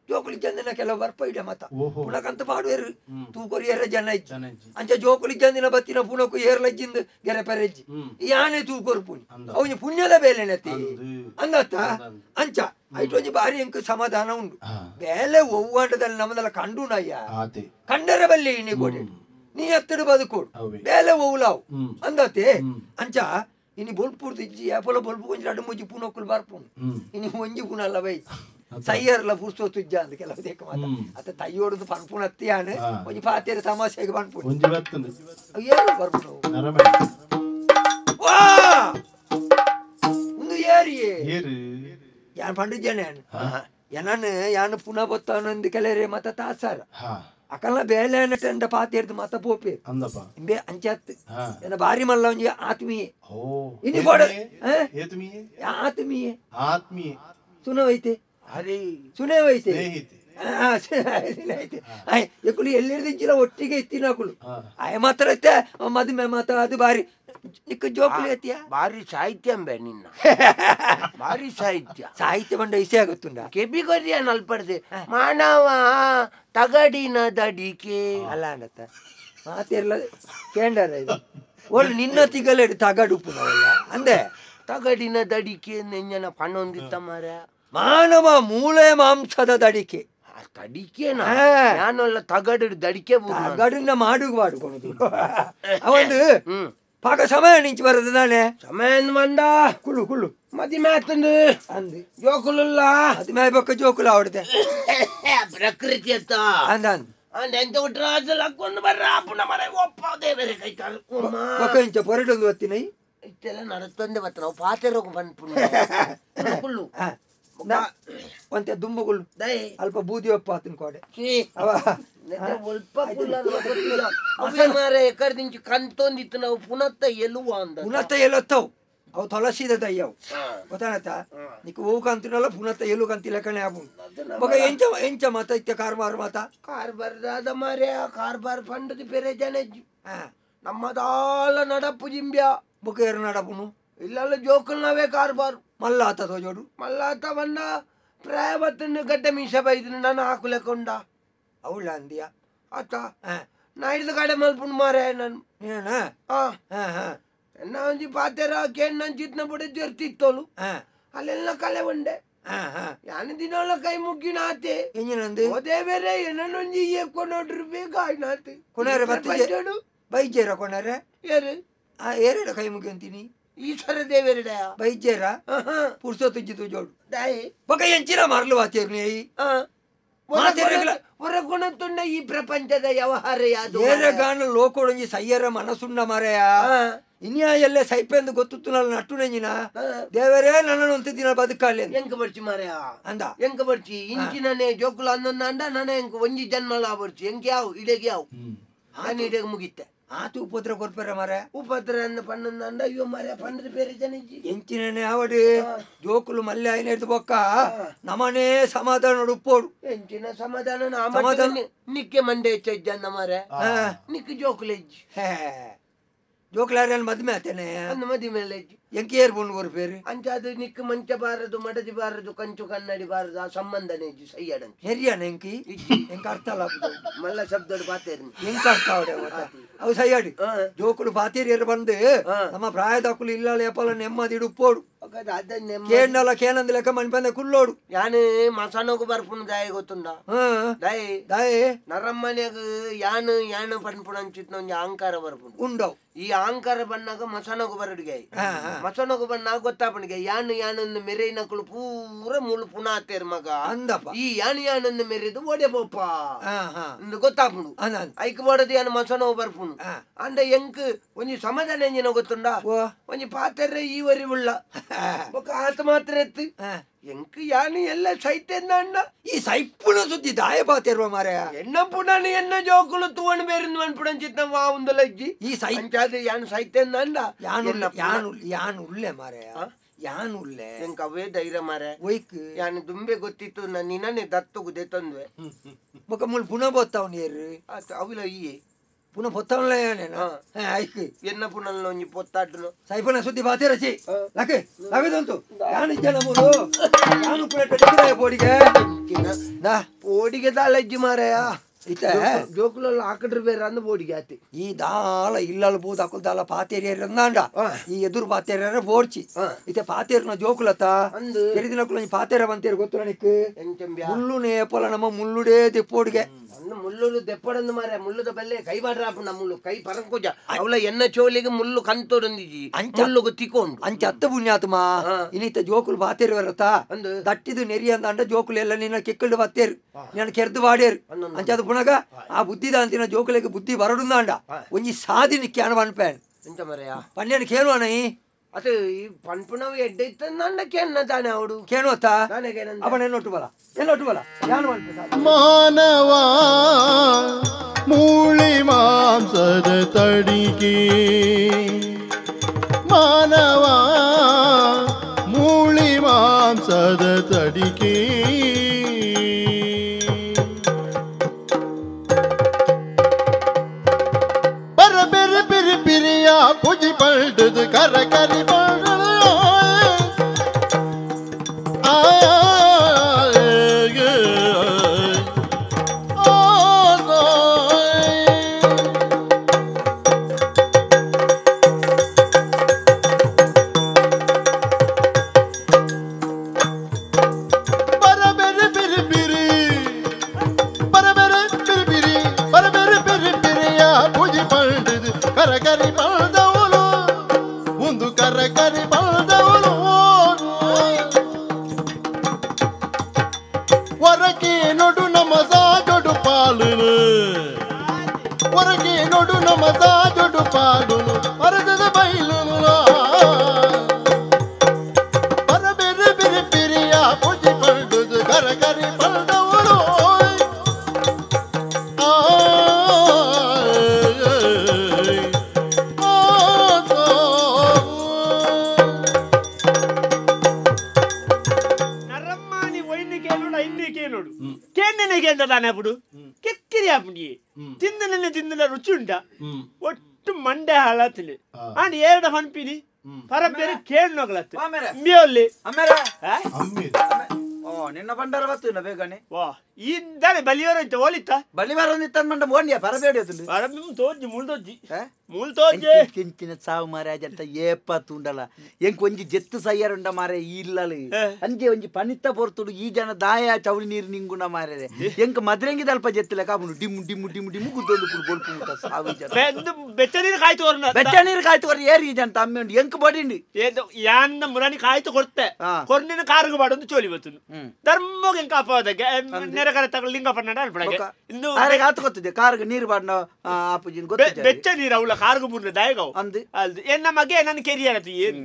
ಜೋಕುಲಿ ಜಂದಿನ ಕೆಲವು ಬರ್ಪ ಇಡೆ ಮತ ಪುನಕಂತ ಮಾಡುವೇರು ತೂಕೊರಿ ಎರ್ರ ಜನ ಇಜ್ಜಿ ಅಂಚ ಜೋಕುಲಿ ಜಂದಿನ ಬತ್ತಿನ ಪುನಕು ಏರ್ಲಜ್ಜಿಂದು ಗೆರೆ ಪೆರೆಜ್ಜಿ ಈ ಆನೆ ತೂಕೊರು ಪುಣಿ ಅವನಿ ಪುಣ್ಯದ ಬೇಲೆನತಿ ಅಂದತ್ತ ಅಂಚ ಐಟೊಂಜಿ ಬಾರಿ ಎಂಕ್ ಸಮಾಧಾನ ಉಂಡು ಬೇಲೆ ಒವ್ವಾಂಡದಲ್ಲಿ ನಮ್ಮದೆಲ್ಲ ಕಂಡು ನಯ್ಯ ಕಂಡರೆ ಬಲ್ಲಿ ನೀ ಕೊಡಿ ನೀ ಎತ್ತಡು ಬದುಕೋಡು ಬೇಲೆ ಒವ್ಲಾವು ಅಂದತೆ ಅಂಚ ಇನಿ ಬೊಲ್ಪುರ್ದು ಇಜ್ಜಿ ಯಾಪಲ ಬೊಲ್ಪು ಕೊಂಚ ಎರಡು ಮುಜ್ಜಿ ಪುನೊಕ್ಕುಲು ಬರ್ಪುಂಡು ಇನಿ ಒಂಜಿ ಪುನಲ್ಲ ಬೈ ಸೈಯರ್ಲ ಪುರ್ಸೋತು ಇಜ್ಜ ಅಂತ ಕೆಲವು ದೇಕ ಮಾತ ಅತ್ತ ತೈಯೋಡುದು ಪನ್ಪುಣ ಅತ್ತಿಯಾನೆ ಒಂಜಿ ಪಾತೆರ ತಮಾಷೆಗೆ ಪನ್ಪುಣ ಏನು ಬರ್ಪುಣ ವಾ ಒಂದು ಏರಿಯೇ ಯಾನ್ ಪಂಡಿದ್ದೇನೆ ಯಾನು ಯಾನು ಪುನಃ ಬತ್ತಾನಂದು ಕೆಲರೆ ಮತ ತಾಸಾರ ಅಕಲ್ಲ ಬೇಲೆ ಟೆಂಡ ಪಾತೆರ್ದು ಮತ ಪೋಪೆ ಇಂಬೆ ಅಂಚತ್ತು ಏನ ಬಾರಿ ಮಲ್ಲ ಒಂಜಿ ಆತ್ಮೀಯ ಇನಿ ಕೊಡ ಆತ್ಮೀಯ ಸುನವೈತೆ ಅರೆ ಸುನೇವೈತೆ ಎಕ್ಕುಲು ಎಲ್ಲಿರ್ದಿಜ್ಜಿಲ್ಲ ಒಟ್ಟಿಗೆ ಎತ್ತಿನಕುಲು ಆಯ ಮಾತ್ರ ಐತೆ ಮದುವೆ ಮಾತ ಅದು ಬಾರಿ ನಿಕ್ಕ ಜೋಕುಲು ಎತ್ತಿಯ ಭಾರಿ ಸಾಹಿತ್ಯ ಅಂಬೆ ನಿನ್ನ ಭಾರಿ ಸಾಹಿತ್ಯ ಬಂಡ ಇಸೆ ಆಗುತ್ತುಂಡ ಕೆಬಿಗೊರಿಯ ನಲ್ಪಡ್ದೆ ಮಾನವ ತಗಡಿನ ದಡಿಕೆ ಅಲ್ಲ ಅಂಡತ್ತ ಮಾತೆರ್ಲ ಕೇಂಡರ ಇದು ಒಳ್ಳೆ ನಿನ್ನ ತಿಗಲೆಡು ತಗಡು ಪುನವಲ್ಲ ಅಂದೆ ತಗಡಿನ ದಡಿಕೆ ನೆಂಜನ ಪಣ್ಣೊಂದಿತ್ತ ಮಾರ ಮಾನವ ಮೂಳೆ ಮಾಂಸದ ದಡಿಕೆ ತಡಿಕೆನ ನಾನಲ್ಲ ತಗಡು ದಡಿಕೆ ತಗಡಿನ ಮಾಡುವಾಡುಕೊಣದು ಅವಂದು ಪಾಕ ಸಮಯ ನಿಂಚು ಬರದು ನಾನೇ ಸಮಯ ಬಂದ ಕುಳ್ಳು ಕುಳ್ಳು ಮದಿಮೆ ಆತಂದು ಅಂದು ಜೋಕುಲಲ್ಲ ಮದಿಮೆ ಬಕ್ಕ ಜೋಕುಲು ಆವಡ್ದೆ ಪ್ರಕೃತಿ ಅತ್ತ ಅಂದ ಅಂದ ಎಂತ ಬಿಟ್ರ ಹಾಕೊಂಡು ಬರ್ರ ಪುನಃ ಮರ ಒಪ್ಪದೇ ಬೇರೆ ಕೈತಾಳ ಬಕ್ಕ ಇಂಚ ಪೊರಟೊಂದು ಹೊತ್ತಿನ ಇಷ್ಟೆಲ್ಲ ನಡೆಸ್ತಂದೆ ಮತ್ತೆ ನಾವು ಪಾತೆರೋಗ ಬಂದ್ಪುಣ್ಣ ಕುಳ್ಳು ಒಂತೆ ದುಂಬುಗುಳ್ಳು ಅಲ್ಪ ಬೂದಿ ಒಪ್ಪ ಆತನ ಕೋಡೆ ಅವ ಮಾರ ಎಕಡೆ ದಿಂಚು ಕಂತೊಂದಿತ್ತು ನಾವು ಪುನತ್ತ ಎಲುವ ಅಂದ ಪುನತ್ತ ಎಲತ್ತವು ಅವು ತೊಲಸಿದ ದಯ್ಯವು ಗೊತ್ತಾನತ್ತ ನಿಕ್ ಹೂ ಕಂತಿನಲ್ಲ ಪುನತ್ತ ಎಲು ಕಂತಿಲ್ಲ ಕಣೆ ಆಬು ಬಗ ಎಂಚ ಮತ ಇತ್ತ ಕಾರ್ಬಾರ್ ಮತ ಕಾರ್ಬಾರ್ದಾದ ಮಾರ್ಯ ಕಾರ್ಬಾರ್ ಪಂಡದ ಬೇರೆ ಜನ ನಮ್ಮದಾಲ ನಡಪು ಜಿಂಬ್ಯಾ ಬೊಕ ಏರು ನಡಪುನು ಇಲ್ಲಲ್ಲ ಜೋಕಲ್ ನಾವೇ ಕಾರ್ಬಾರ್ ಮಲ್ಲ ಆತ ತೋಜೋಡು ಮಲ್ಲ ಆತ ಬಂದ ಪ್ರಾಯವತ್ತನ್ನು ಗಡ್ಡೆ ಮೀಸ ಬೈದ್ರು ನಾನು ಹಾಕುಲೆಕೊಂಡ ಅವಳ ಅಂದಿಯ ಆತ ನಾ ಹಿಡಿದು ಕಡೆ ಮಲ್ಪುಂಡು ಮಾರೇ ನಾನು ನೀನ ಎನ್ನ ಒಂಜಿ ಪಾತೆರ ಕೇಳ್ ನಾನು ಚಿತ್ನ ಬುಡ ಜರ್ತಿತ್ತೋಲು ಅಲ್ಲೆಲ್ಲ ಕಲೆ ಉಂಡೆ ಯಾನ ದಿನೋಳ ಕೈ ಮುಗ್ಗಿನ ಆತೆ ಎಂಜಿನಂದು ಅದೇ ಬೇರೆ ಏನೊಂಜಿ ಕೊನೋಡ್ರು ಬೇಗ ಆಯ್ನಾತೆ ಕೊನಾರೆ ಬತ್ತಿಜೇಡು ಬೈಜೇರ ಕೊನಾರೆ ಯಾರು ಏರೆಡ ಕೈ ಮುಗಿ ಅಂತೀನಿ ಈಶ್ವರ ದೇವರಡ ಬೈಜೇರ ಪುರ್ಸೋತುಜ್ಜಿತು ಜೋಡು ದಾಯಿ ಬಕ ಎಂಚಿನ ಮಾರ್ಲು ವಾತೇರ್ನಿ ಹೊರಗುಣತುಂಡ ಈ ಪ್ರಪಂಚದ ವ್ಯವಹಾರ ಯಾವುದು ಏರಗಾನ ಲೋಕೋಡಂಜಿ ಸಯ್ಯರ ಮನಸ್ಸುಂಡ ಮರೆಯ ಇನ್ಯಾ ಎಲ್ಲೇ ಸೈಪೆಂದು ಗೊತ್ತು ನಾನು ನಟ್ಟು ನೆಂಜಿನ ದೇವರೇ ನನ್ನನ್ನು ಒಂದು ದಿನ ಬದುಕಾಲಿ ಎಂಕ ಬರ್ಚಿ ಮಾರ್ಯ ಅಂದ ಎಂಕ ಬರ್ಚಿ ಇಂಚಿನೇ ಜೋಕುಲ ಅನ್ನೊಂದ ಅಂಡ ನಾನು ಎಂಕ ಒಂಜಿ ಜನ್ಮಲ ಬರ್ಚಿ ಎಂಕ ಯಾವ ಇಡೆಗೆ ಯಾವ ನಾನು ಇಡೆಗೆ ಮುಗಿತ್ತೆ ಆತು ಉಪದ್ರ ಕೊರ್ಪೆರ ಮರ ಉಪದ್ರ ಪನ್ನೊಂದ ಅಯ್ಯೋ ಮರ ಪಂಡ್ರ ಬೇರೆ ಜನ ಎಂಚಿನೇ ಅವಡು ಜೋಕುಲು ಮಲ್ಲೆ ಆಯ್ನ ಹಿಡಿದು ಬೊಕ್ಕ ನಮನೇ ಸಮಾಧಾನ ಉಪ್ಪೋಡು ಎಂಚಿನ ಸಮಾಧಾನ ನಿಕ್ಕೆ ಮಂಡೆ ಹೆಚ್ಚಜ್ಜನ್ನ ಮರ ನಿಕ್ಕೆ ಜೋಕುಲೆಜ್ಜಿ ಜೋಕುಲಾರ ಮದ್ಮೆ ಆತೇನೆ ಅಂದ ಮದಿ ಮೇಲೆ ಎಂಕಿ ಏರ್ ಬೋನ್ ஒரு பேரு ಅಂಚಾದು ನಿಕ್ ಮಂಚ ಬಾರದು ಮಡದಿ ಬಾರದು ಕಂಚು ಕನ್ನಡಿ ಬಾರದು ಆ ಸಂಬಂಧನೇ ಇಜ್ಜಿ ಸೈಯಡನ್ ಹೆರಿಯಾನ ಎಂಕಿ ಎಂಕ ಅರ್ಥ ಅಲ್ಲ ಮಲ್ಲ ಶಬ್ದಡು ಬಾತೇರಿ ಎಂಕ ಅರ್ಥ ಅವಡೆ ಅವು ಸೈಯಡಿ ಜೋಕುಲು ಬಾತೇರಿ ಏರ್ ಬಂದು ನಮ್ಮ ಪ್ರಾಯದಕ್ಕುಲು ಇಲ್ಲ ಏಪಲ ನೆಮ್ಮದಿ ಉಪ್ಪೋಡು ಕೇಂಡಲ ಕೇನಂದ ಲೆಕ್ಕ ಮನ್ಪಂದ ಕುಲ್ಲೋಡು ಯಾನು ಮಸಾನೋಗು ಬರ್ಪುನು ದಾಯ ಗೊತ್ತುಂಡ ದಾಯ ದಾಯ ನರಮ್ಮನ್ಯಾಗ ಯಾನು ಯಾನು ಪನ್ಪುಣ ಅಂಚಿತ್ ಒಂಜಿ ಅಹಂಕಾರ ಬರ್ಪುಂಡು ಉಂಡವು ಈ ಅಹಂಕಾರ ಬಣ್ಣಾಗ ಮಸಾನೋಗು ಬರಡಿಗೆ ಮಸಾನೋಗು ಬಣ್ಣಾಗ ಗೊತ್ತಾಪಣಿಗೆ ಯಾನು ಯಾನೊಂದು ಮೆರೆನಕುಲು ಪೂರ ಮುಳು ಪುನಾತೇರ್ ಮಗ ಅಂದಪ್ಪ ಈ ಯಾನು ಯಾನೊಂದು ಮೆರೆದು ಓಡೆ ಬೋಪ ಗೊತ್ತಾಪುಂಡು ಐಕ್ ಬೋಡದು ಯಾನು ಮಸಾನೋಗು ಬರ್ಪುನು ಅಂಡ ಎಂಕ್ ಒಂಜಿ ಸಮಾಧಾನ ಎಂಜಿನ ಗೊತ್ತುಂಡ ಒಂಜಿ ಪಾತೆರ್ರೆ ಈ ವರಿ ಉಳ್ಳ ಬೊಕ್ಕ ಆತ ಮಾತ್ರ ಎತ್ತು ಎಂಕ್ ಯಾನು ಎಲ್ಲ ಸೈತೆಂದ ಅಣ್ಣ ಈ ಸೈಪುಣ ಸುದ್ದಿ ದಾಯ ಬಾತೇರುವ ಮಾರಾಯ ಎನ್ನ ಪುಣನು ಎನ್ನ ಜೋಕುಲು ತೂವಣ ಬೇರಿಂದ ಮನ್ಪುಣನ್ ಚಿತ್ತ ವಾ ಉಂದಲಜ್ಜಿ ಈ ಸೈ ಅಂಚಾದ ಯಾನು ಸೈತೆಂದ ಅಂಡ ಯಾನು ಉಳ್ಳೆ ಮಾರಾಯ ಯಾನು ಉಳ್ಳೆ ಎಂಕ ಅವೇ ಧೈರ್ಯ ಮಾರ ಒಯ್ಕ್ ಯಾನು ದುಂಬೆ ಗೊತ್ತಿತ್ತು ನಾನು ನಿನ್ನೆ ದತ್ತುಗುದೆ ತಂದ್ವೆ ಮುಖ ಮುಲ್ ಪುನಃ ಬೊತ್ತವನೇರು ಅವಿಲ ಈ ಪುನಃ ಬೊತ್ತವಲ್ಲ ಐಕ್ ಎನ್ನ ಪುನಲ್ ಒಂಜಿ ಪೊತ್ತಾಡ್ನು ಸೈಪನ ಸುದ್ದಿ ಬಾತೇರಚಿ ಲಕೆ ಲಗದಂತು ಯಾನು ಜನ ಮೂರು ಯಾನು ಕೂಡ ಬೋಡಿಗೆ ಪೋಡಿಗೆ ದಾಳಜ್ಜಿ ಮಾರಾಯ ಇತ ಜೋಕುಲಲ್ಲಿ ಹಾಕಿಡ್ರು ಬೇರೆ ಅಂದ ಬೋಡಿಗೆ ಆತಿ ಈ ದಾಳ ಇಲ್ಲಲ್ ಬೂದ್ ಹಾಕುಲ್ ದಾಳ ಪಾತೇರಿಯರ್ ಅಂದಾಂಡ ಈ ಎದುರು ಪಾತೇರಿಯರ ಬೋಡ್ಚಿ ಇತೆ ಪಾತೇರ್ನ ಜೋಕುಲತ ಎರಿದಿನಕುಲ ಪಾತೇರ ಬಂತೇರು ಗೊತ್ತು ನಿಕ್ ಮುಳ್ಳು ನೇಪಲ ನಮ್ಮ ಮುಳ್ಳುಡೇ ದಿಪ್ಪೋಡಿಗೆ ಮುಳ್ಳು ದೆಪ್ಪಡಂದು ಮಾರ ಮುಳ್ಳುದ ಬಲ್ಲೆ ಕೈ ಬಾಡ್ರಾಪ ಮುಳ್ಳು ಕೈ ಪರಂಕೋಜ ಅವಳ ಎನ್ನ ಚೋಲಿಗೆ ಮುಳ್ಳು ಕಂತೋಡಂದಿಜಿ ಮುಳ್ಳುಗು ತಿಕ್ಕೊಂಡು ಅಂಚ ಅತ್ತ ಪುಣ್ಯಾತ್ಮ ಇನ್ನಿತ ಜೋಕುಲು ಬಾತೇರು ಬರತ್ತ ದಟ್ಟಿದು ನೆರಿ ಅಂದ ಜೋಕುಲು ಎಲ್ಲ ನಿನ್ನ ಕೆಕ್ಕಲ್ಡು ಬತ್ತೇರು ನಾನು ಕೆರ್ದು ಬಾಡೇರು ಅಂಚದು ಪುಣಗ ಆ ಬುದ್ಧಿದ ಅಂತಿನ ಜೋಕುಲಿಗೆ ಬುದ್ಧಿ ಬರಡುಂದಾಂಡ ಒಂಜಿ ಸಾಧಿನಿ ಕ್ಯಾನ ಪನ್ಪೇನ್ ಎಂತ ಮರೆಯ ಪನ್ನೇನು ಕೇಳುವಣ ಅದು ಈ ಪನ್ಪುಣವು ಎಡ್ಡೆ ಇತ್ತಂದ ಕೇನ ತಾನೆ ಅವಡು ಕೇಳುವತ್ತ ಅವನ ಎಲ್ಲೊಟ್ಟು ಬಲ ಯಾನು ಮಾನವ ಮೂಳಿ ಮಾಂಸದ ತಡಿಕೆ ಮಾನವ ಮೂಳಿ ಮಾಂಸದ ತಡಿಕೆ ಬರಬೆರೆ ಬಿರಿ ಬಿರಿಯ ಪುಜಿ ಪಲ್ಟದು ಕರ ಕರಿ ತಿಂದ ರುಚಿ ಉಂಟ ಒಟ್ಟು ಮಂಡೆ ಹಾಳಾತಿಲಿ ಅಂಡ್ ಎರಡು ಹಂಪಿನಿ ಪರಬೇರೆ ಕೇಳೋಗ್ಲತ್ತ ಮೇಯಲ್ಲಿ ನಿನ್ನ ಬಂಡಾರ ಬತ್ತು ಬೇಗನೆ ವಾ ಇದ್ದಾನೆ ಬಲಿವರ ಇತ್ತು ಓಲಿತ್ತ ಬಲಿವಾರ ಮಂಡ ಬೋಂಡಿಯ ಪರಬೇಡಿ ತೋಜಿ ಮುಳ್ದೋಜಿ ಕಿಂಚಿನ ಸಾವು ಮಾರಾಜ ಅಂತ ಏಪತ್ತು ಉಂಡಲ್ಲ ಎಂಕ್ ಒಂಜಿ ಜೆತ್ತು ಸಯ್ಯರುಂಡ ಮಾರೆ ಇಲ್ಲಲು ಅಂಜೆ ಒಂಜಿ ಪನಿತ್ತ ಪೊರ್ತುಡು ಈ ಜನ ದಾಯ ಚೌಳಿ ನೀರು ನಿಂಗುಣ ಮಾರೆ ಎಂಕ್ ಮದ್ರಂಗಿ ದಲ್ಪ ಜೆತ್ತಲೆ ಕಾಪುಂಡು ಡಿಮ್ಮು ಡಿಮ್ಮು ಡಿಮ್ಮು ಡಿಮ್ಮು ಗುದ್ದೊಂದು ಪುಡು ಬೋಲ್ಪುಂಟ ಸಾವು ಜನ ಬೆಚ್ಚ ನೀರು ಕಾಯ್ತು ಬೆಚ್ಚ ನೀರು ಕಾಯ್ತು ಕೊರ ಏರಿ ಈ ಜನ ಅಮ್ಮೆ ಉಂಡು ಎಂಕ್ ಬಡಿಂಡಿ ಯಾನ್ನ ಮುರಾನಿ ಕಾಯ್ತು ಕೊಡ್ತೆ ಕೊರ್ನಿನ ಕಾರುಗ ಬಾಡೊಂದು ಚೋಲಿ ಬತ್ತು ಧರ್ಮೋಗ ಎಂಕ ಅಪವಾದಕ್ಕೆ ನೆರೆಕರ ತಗೊಳ್ಳಿ ಲಿಂಗ ಪನ್ನಡ ಅಲ್ಪಡಗೆ ಇಂದು ಆತು ಗೊತ್ತಿದೆ ಕಾರ್ಗ ನೀರು ಬಾಡ್ನ ಆಪುಜಿನ ಗೊತ್ತಿದೆ ಬೆಚ್ಚ ನೀರು ಅವಳ ಕಾರ್ಗ ಬುರ್ಲೆ ದಾಯಗವು ಅಂದು ಅಲ್ದು ಎನ್ನ ಮಗೆ ನನ್ನ ಕೆರಿಯರತಿ ಏನು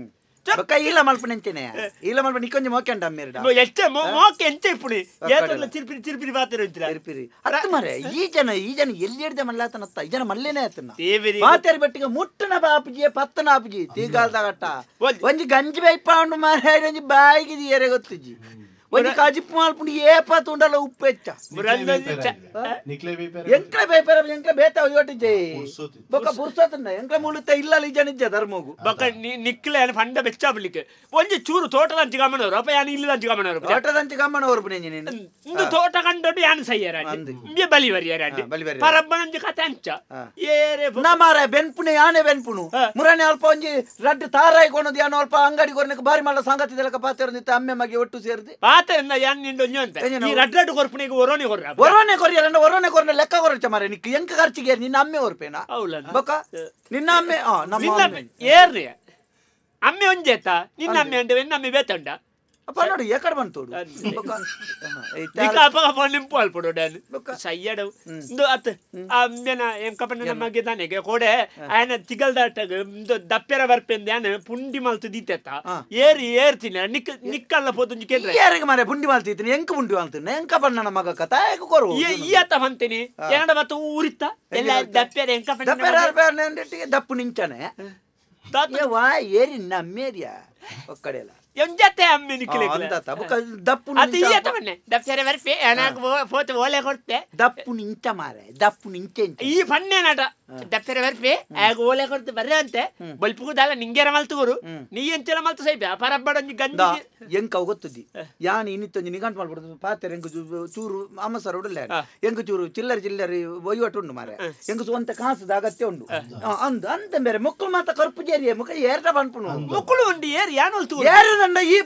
ಇಲ್ಲ ಮಲ್ಪನೆಂಚೇನೆ ಇಲ್ಲ ಮಲ್ಪ ನಿಕ್ಕೊಂಜಿ ಮೋಕೆ ಅಂಡ ಅಮ್ಮೇರಿಡ ಎಷ್ಟೇ ಮೋಕೆ ಎಂಚ ಇಪ್ಪುನಿ ಏತಲ್ಲ ಚಿರ್ಪಿರಿ ಚಿರ್ಪಿರಿ ಬಾತಿರ ಅಂತೀರಾ ಚಿರ್ಪಿರಿ ಅತ್ತ ಮಾರೆ ಈ ಜನ ಎಲ್ಲಿ ಹಿಡ್ದೆ ಮಲ್ಲಾತನತ್ತ ಈ ಜನ ಮಲ್ಲೇನೆ ಆತನ ಬಾತೇರಿ ಬೆಟ್ಟಿಗೆ ಮುಟ್ಟನ ಬಾಪುಜಿ ಪತ್ತನ ಆಪುಜಿ ತೀಗಾಲ್ದಾಗಟ್ಟ ಒಂಜಿ ಗಂಜಿ ಬೈಪಾಂಡು ಮಾರೆ ಒಂಜಿ ಬಾಯಿಗೆ ಏರೆ ಗೊತ್ತುಜಿ ಒಂದು ಕಾಜಿಪ್ಪು ಮಾಲ್ಪುಂಡು ಏಪತ್ತು ಉಂಡಲ್ಲ ಉಪ್ಪು ಹೆಚ್ಚ ಎಂಕ್ಲೆ ಬೇಪೇರ ಎಂಕ್ಲೆ ಬೇತಾವ ಯೋಟಿಜೆ ಬೊಕ್ಕ ಬುರ್ಸೋತಂಡ ಎಂಕ್ಲೆ ಮುಳುತ್ತ ಇಲ್ಲ ನಿಜ ನಿಜ ಧರ್ಮಗು ಬೊಕ್ಕ ನಿಕ್ಲೆ ಫಂಡ ಬೆಚ್ಚಾಬಲಿಕ್ಕೆ ಒಂಜಿ ಚೂರು ತೋಟದಂಚಿ ಗಮನವರು ಅಪ್ಪ ಯಾನು ಇಲ್ಲದಂಚಿ ಗಮನವರು ತೋಟದಂಚಿ ಗಮ್ಮನ ಹೊರಪು ನೀನು ಇಂದು ತೋಟ ಕಂಡೊಟ್ಟು ಯಾನು ಸಯ್ಯರಾಂಡಿ ಇಂಬೆ ಬಲಿ ವರಿಯರಾಂಡಿ ಪರಬ್ಬನಂಜಿ ಕತೆ ಅಂಚ ಏರೆ ನಮಾರ ಬೆನ್ಪುಣೆ ಯಾನೆ ಬೆನ್ಪುಣು ಮುರಾನೆ ಅಲ್ಪ ಒಂಜಿ ರಡ್ಡು ತಾರಾಯಿ ಕೊನದು ಯಾನು ಅಲ್ಪ ಅಂಗಡಿ ಕೊರನಕ್ಕೆ ಬಾರಿ ಮಲ್ಲ ಸಂಗತಿ ದೆಲಕ ಪಾತೆರೊಂದಿತ್ತ ಅಮ್ಮೆ ಮಗೆ ಒಟ್ಟು ಸೇರಿದೆ ಪಾತೆರಿಂದ ಯಾನ್ ನಿಂಡು ಒಂಜಿ ಅಂತ ಈ ರಡ್ಡು ಕೊರ್ಪುಣಿಗೆ ಒರೋನೆ ಕೊರ್ರ ಒರೋನೆ ಕೊರಿಯಲ್ಲ ಒರೋನೆ ಕೊರನ ಲೆಕ್ಕ ಕೊರಚ ಮಾರೆ ನಿಕ್ಕ ಎಂಕ ಖರ್ಚಿಗೆ ನಿನ್ನ ಅಮ್ಮೆ ಹೊರಪೇನಾ ಹೌಲ ಬೊಕ್ಕ ನಿನ್ನ ಅಮ್ಮೆ ನಮ್ಮ ಏರ್ರಿ ಅಮ್ಮೆ ಒಂಜೇತ ನಿನ್ನ ಅಮ್ಮೆ ಅಂಡೆ ಎನ್ನಮ್ಮೆ ಬೇತಂಡ ಅಪ್ಪ ನೋಡಿ ಏಕಡೆ ಬಂತೋಡು ನಿಂಪು ಅಲ್ಪಡು ಸಯ್ಯಡು ಇಂದು ಅತ್ ಅಮ್ಮೆನ ಎಂಕಪ್ಪನ ನಮಗೆ ತಾನೆಗೆ ಕೋಡೆ ಆಯನ ತಿಗಲ್ದಾಟಗ ದಪ್ಪೆರ ಬರ್ಪೆಂದ ಯಾನ ಪುಂಡಿ ಮಲ್ತು ದೀತೆತ್ತ ಏರ್ತೀನಿ ನಿಕ್ಕಲ್ಲ ಪೋತು ಕೇಂದ್ರ ಯಾರಿಗೆ ಮಾರೆ ಪುಂಡಿ ಮಾಲ್ತೀನಿ ಎಂಕ ಪುಂಡಿ ಮಾಲ್ತೀನಿ ಎಂಕ ಬಣ್ಣ ಮಗ ಕಥಾ ಕೊರು ಈ ಅತ್ತ ಬಂತೀನಿ ಎಂಡ ಮತ್ತ ಊರಿತ್ತ ಎಲ್ಲ ದಪ್ಪೆರ ಎಂಕಪ್ಪ ದಪ್ಪು ನಿಂಚಾನೆ ಏರಿ ನಮ್ಮೇರಿಯಾ ಒಕ್ಕಡೆ ಎಲ್ಲ ಎಂಜತೆ ಅಮ್ಮೆ ನಿಕ್ಕಲೆ ದಪ್ಪು ದಪ್ಪೆರ ಬರ್ಪೆ ಫೋಟೋ ಓಲೆ ಕೊಡ್ತೆ ದಪ್ಪು ನಿಂಚ ಮಾರೆ ದಪ್ಪು ನಿಂಚೆ ಈ ಫಣ್ಣೆ ನಾಟ ದಪ್ಪೆರ ಬರ್ಪೆ ಆಗ ಓಲೆ ಕೊಡ್ತೆ ಬರ್ರೆ ಅಂತೆ ಬಲ್ಪುಗುದಲ್ಲ ನಿಂಗೆರ ಮಲ್ತುಗುರು ನೀ ಎಂಚೆಲ್ಲ ಮಲ್ತು ಸೈಬೆ ಪರಬ್ಬಡೊಂಜಿ ಗಂಜಿ ಎಂಕ ಗೊತ್ತದಿ ಯಾನ್ ಇನ್ನಿತ್ತೊಂಜಿ ನಿಗಂಟ್ ಮಾಡ್ಬಿಡುದು ಪಾತೆರ ಎಂಕ ಚೂರು ಅಮ್ಮಸರ ಉಡಲ್ಲ ಎಂಕ ಚೂರು ಚಿಲ್ಲರಿ ಒಯ್ಯಟ್ಟು ಉಂಡು ಮಾರೆ ಎಂಕ ಸ್ವಂತ ಕಾಸದ ಅಗತ್ಯ ಉಂಡು ಅಂತ ಬೇರೆ ಮಕ್ಕಳು ಮಾತ ಕರ್ಪು ಜೇರಿಯ ಮುಖ ಏರ್ಟ ಬಂದ್ಪುಣು ಮಕ್ಕಳು ಉಂಡು ಏರ್ ಯಾನೊಲ್ತು ಏರದಂಡ ಈ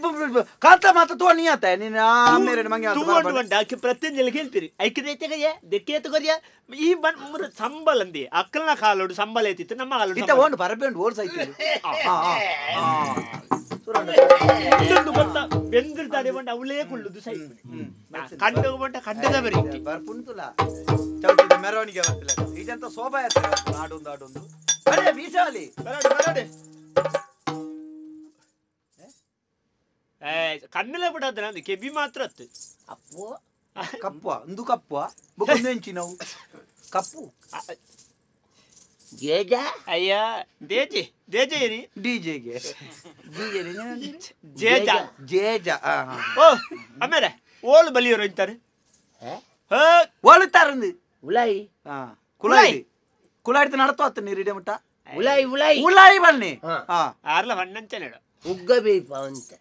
ಕಾತ ಮಾತ ತೋ ನೀಯತ ನೀನು ಆಮೇಲೆ ಮಂಗೆ ಆಕೆ ಪ್ರತಿಯೊಂದು ಹೇಳ್ತೀರಿ ಐಕ್ಯತೆಗೆ ದೆಕ್ಕೆ ಎತ್ತುಕೊರಿಯ ಈ ಬಣ್ಣ ಸಂಬಳ ಅಂದಿ ಅಕ್ಕಲ್ನ ಕಾಲೋಡು ಸಂಬಳ ಐತಿತ್ತು ನಮ್ಮ ಕಾಲೋಡು ಇತ್ತ ಓಂಡು ಪರಬೇಂಡು ಓಡ್ಸೈತಿ ಬೆಂದಿರ್ತಾರೆ ಬಂಡ ಅವಳೇ ಕುಳ್ಳುದು ಸೈ ಕಂಡು ಬಂಟ ಕಂಡದ ಬರೀ ಬರ್ಪುಂತುಲ ಚೌಟಿದ ಮೆರವಣಿಗೆ ಬರ್ತಿಲ್ಲ ಈಜಂತ ಶೋಭಾ ಇರ್ತದೆ ಆಡೊಂದು ಬರೇ ಬೀಸಾಲಿ ಬರಡೆ ಕಣ್ಣೆಲ್ಲ ಬಿಡೋದ್ರ ಅಂದ್ರೆ ಕೆಬಿ ಮಾತ್ರ ಅತ್ತು ಅಪ್ಪು ಕಪ್ಪು ಒಂದು ಕಪ್ಪು ಬೊಂದೆಂಚಿ ನಾವು ಕಪ್ಪು ಜೇಜ ಅಯ್ಯ ದೇಜೆ ದೇಜೇರಿ ಡಿಜೆಗೆ ಜೇಜ ಜೇಜ ಓ ಆಮೇಲೆ ಓಳು ಬಲಿಯವರು ಅಂತಾರೆ ಓಳುತ್ತಾರಂದು ಉಲಾಯಿ ಕುಲಾಯಿ ಕುಲಾಯಿತ ನಡತ ನೀರಿಡೆ ಮಟ್ಟ ಉಲಾಯಿ ಉಲಾಯಿ ಉಲಾಯಿ ಬನ್ನಿ ಆರ್ಲ ಹಣ್ಣಂಚ ನೆಡ ಉಗ್ಗ ಬೇಯ್ಪ ಅಂತ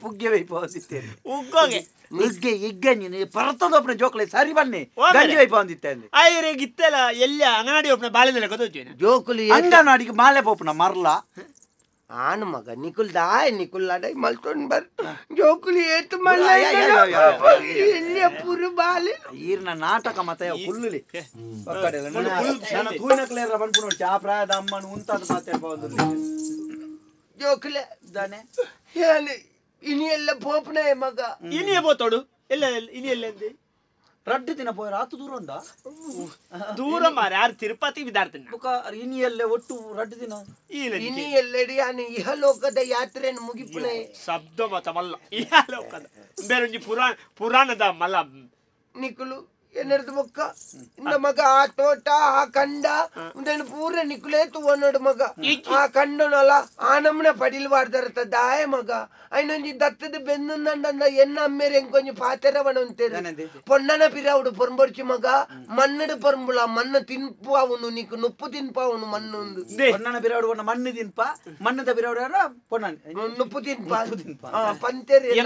ಪುಗ್ಗೆ ವೈಪವಂದಿತ್ತೇನೆ ಉಗ್ಗೋಗೆ ಉಗ್ಗೆ ಇಗ್ಗೆ ನೀನು ಪರತದೊಬ್ಬನ ಜೋಕ್ಲೆ ಸರಿ ಬನ್ನಿ ಗಂಜಿ ವೈಪವಂದಿತ್ತೇನೆ ಆಯ್ರೆ ಗಿತ್ತಲ್ಲ ಎಲ್ಲ ಅಂಗನಡಿ ಒಬ್ಬನ ಬಾಳೆದಲ್ಲ ಕದೋಚೇನೆ ಜೋಕುಲಿ ಅಂಗನಡಿಗೆ ಮಾಲೆ ಪೋಪನ ಮರ್ಲ ಆನು ಮಗ ನಿಕುಲ್ ದಾಯ್ ನಿಕುಲ್ ಲಾಡೈ ಮಲ್ತೊಂಡ್ ಬರ್ ಜೋಕುಲಿ ಏತು ಮಲ್ಲ ಇಲ್ಲಿಯ ಪುರು ಬಾಲೆ ಈರ್ನ ನಾಟಕ ಮತ್ತೆ ಕುಲ್ಲುಲಿ ನನ್ನ ತೂಯಿನಕ್ಲೇರ ಬಂದ್ಪು ನೋಡಿ ಆ ಪ್ರಾಯದ ಅಮ್ಮನು ಉಂತಾದ ಮಾತಾಡ್ಬೋದು ಜೋಕುಲೆ ದಾನೆ ಇನಿ ಎಲ್ಲ ಪೋಪನೆ ಮಗ ಇನಿಯ ಬೋತೋಡು ಎಲ್ಲ ಇನಿ ಎಲ್ಲ ರಡ್ಡು ದಿನ ಪೋಯ ರಾತು ದೂರ ಒಂದ ದೂರ ಮಾರ ಯಾರು ತಿರುಪತಿ ವಿದಾರ್ತಿನ ಇನಿಯಲ್ಲೇ ಒಟ್ಟು ರಡ್ಡು ದಿನ ಇನಿ ಎಲ್ಲೆಡಿ ಅನಿ ಇಹಲೋಕದ ಯಾತ್ರೆಯನ್ನು ಮುಗಿಪುಳೆ ಶಬ್ದ ಮತ ಮಲ್ಲ ಇಹಲೋಕದ ಬೇರೊಂಜಿ ಪುರಾಣದ ಮಲ್ಲ ನಿಕುಲು ಎನ್ನರ್ದು ಮೊಕ್ಕ ಇಂದ ಮಗ ಆ ತೋಟ ಆ ಕಂಡ ಉಂದೆನು ಪೂರ ನಿಕುಲೇ ತುವನೋಡು ಮಗ ಆ ಕಂಡನಲ್ಲ ಆ ನಮ್ಮನೆ ಪಡಿಲ್ ವಾಡ್ದರತ ದಾಯ ಮಗ ಐನೊಂಜಿ ದತ್ತದ ಬೆಂದಂಡ ಎನ್ನ ಅಮ್ಮೇರೆ ಎಂಕೊಂಜಿ ಪಾತೆರವಣ ಉಂತೇರು ಪೊನ್ನನ ಪಿರಾವುಡು ಪೊರ್ಂಬೊರ್ಚಿ ಮಗ ಮನ್ನಡು ಪೊರ್ಂಬುಳ ಮನ್ನ ತಿನ್ಪು ಅವನು ನಿಕ್ಕು ನುಪ್ಪು ತಿನ್ಪ ಅವನು ಮಣ್ಣು ಉಂದು ಪೊನ್ನನ ಪಿರಾವುಡು ಮಣ್ಣು ತಿನ್ಪ ಮಣ್ಣದ ಪಿರಾವುಡ ಪೊನ್ನ ನುಪ್ಪು ತಿನ್ಪ ಪಂತೆರಿ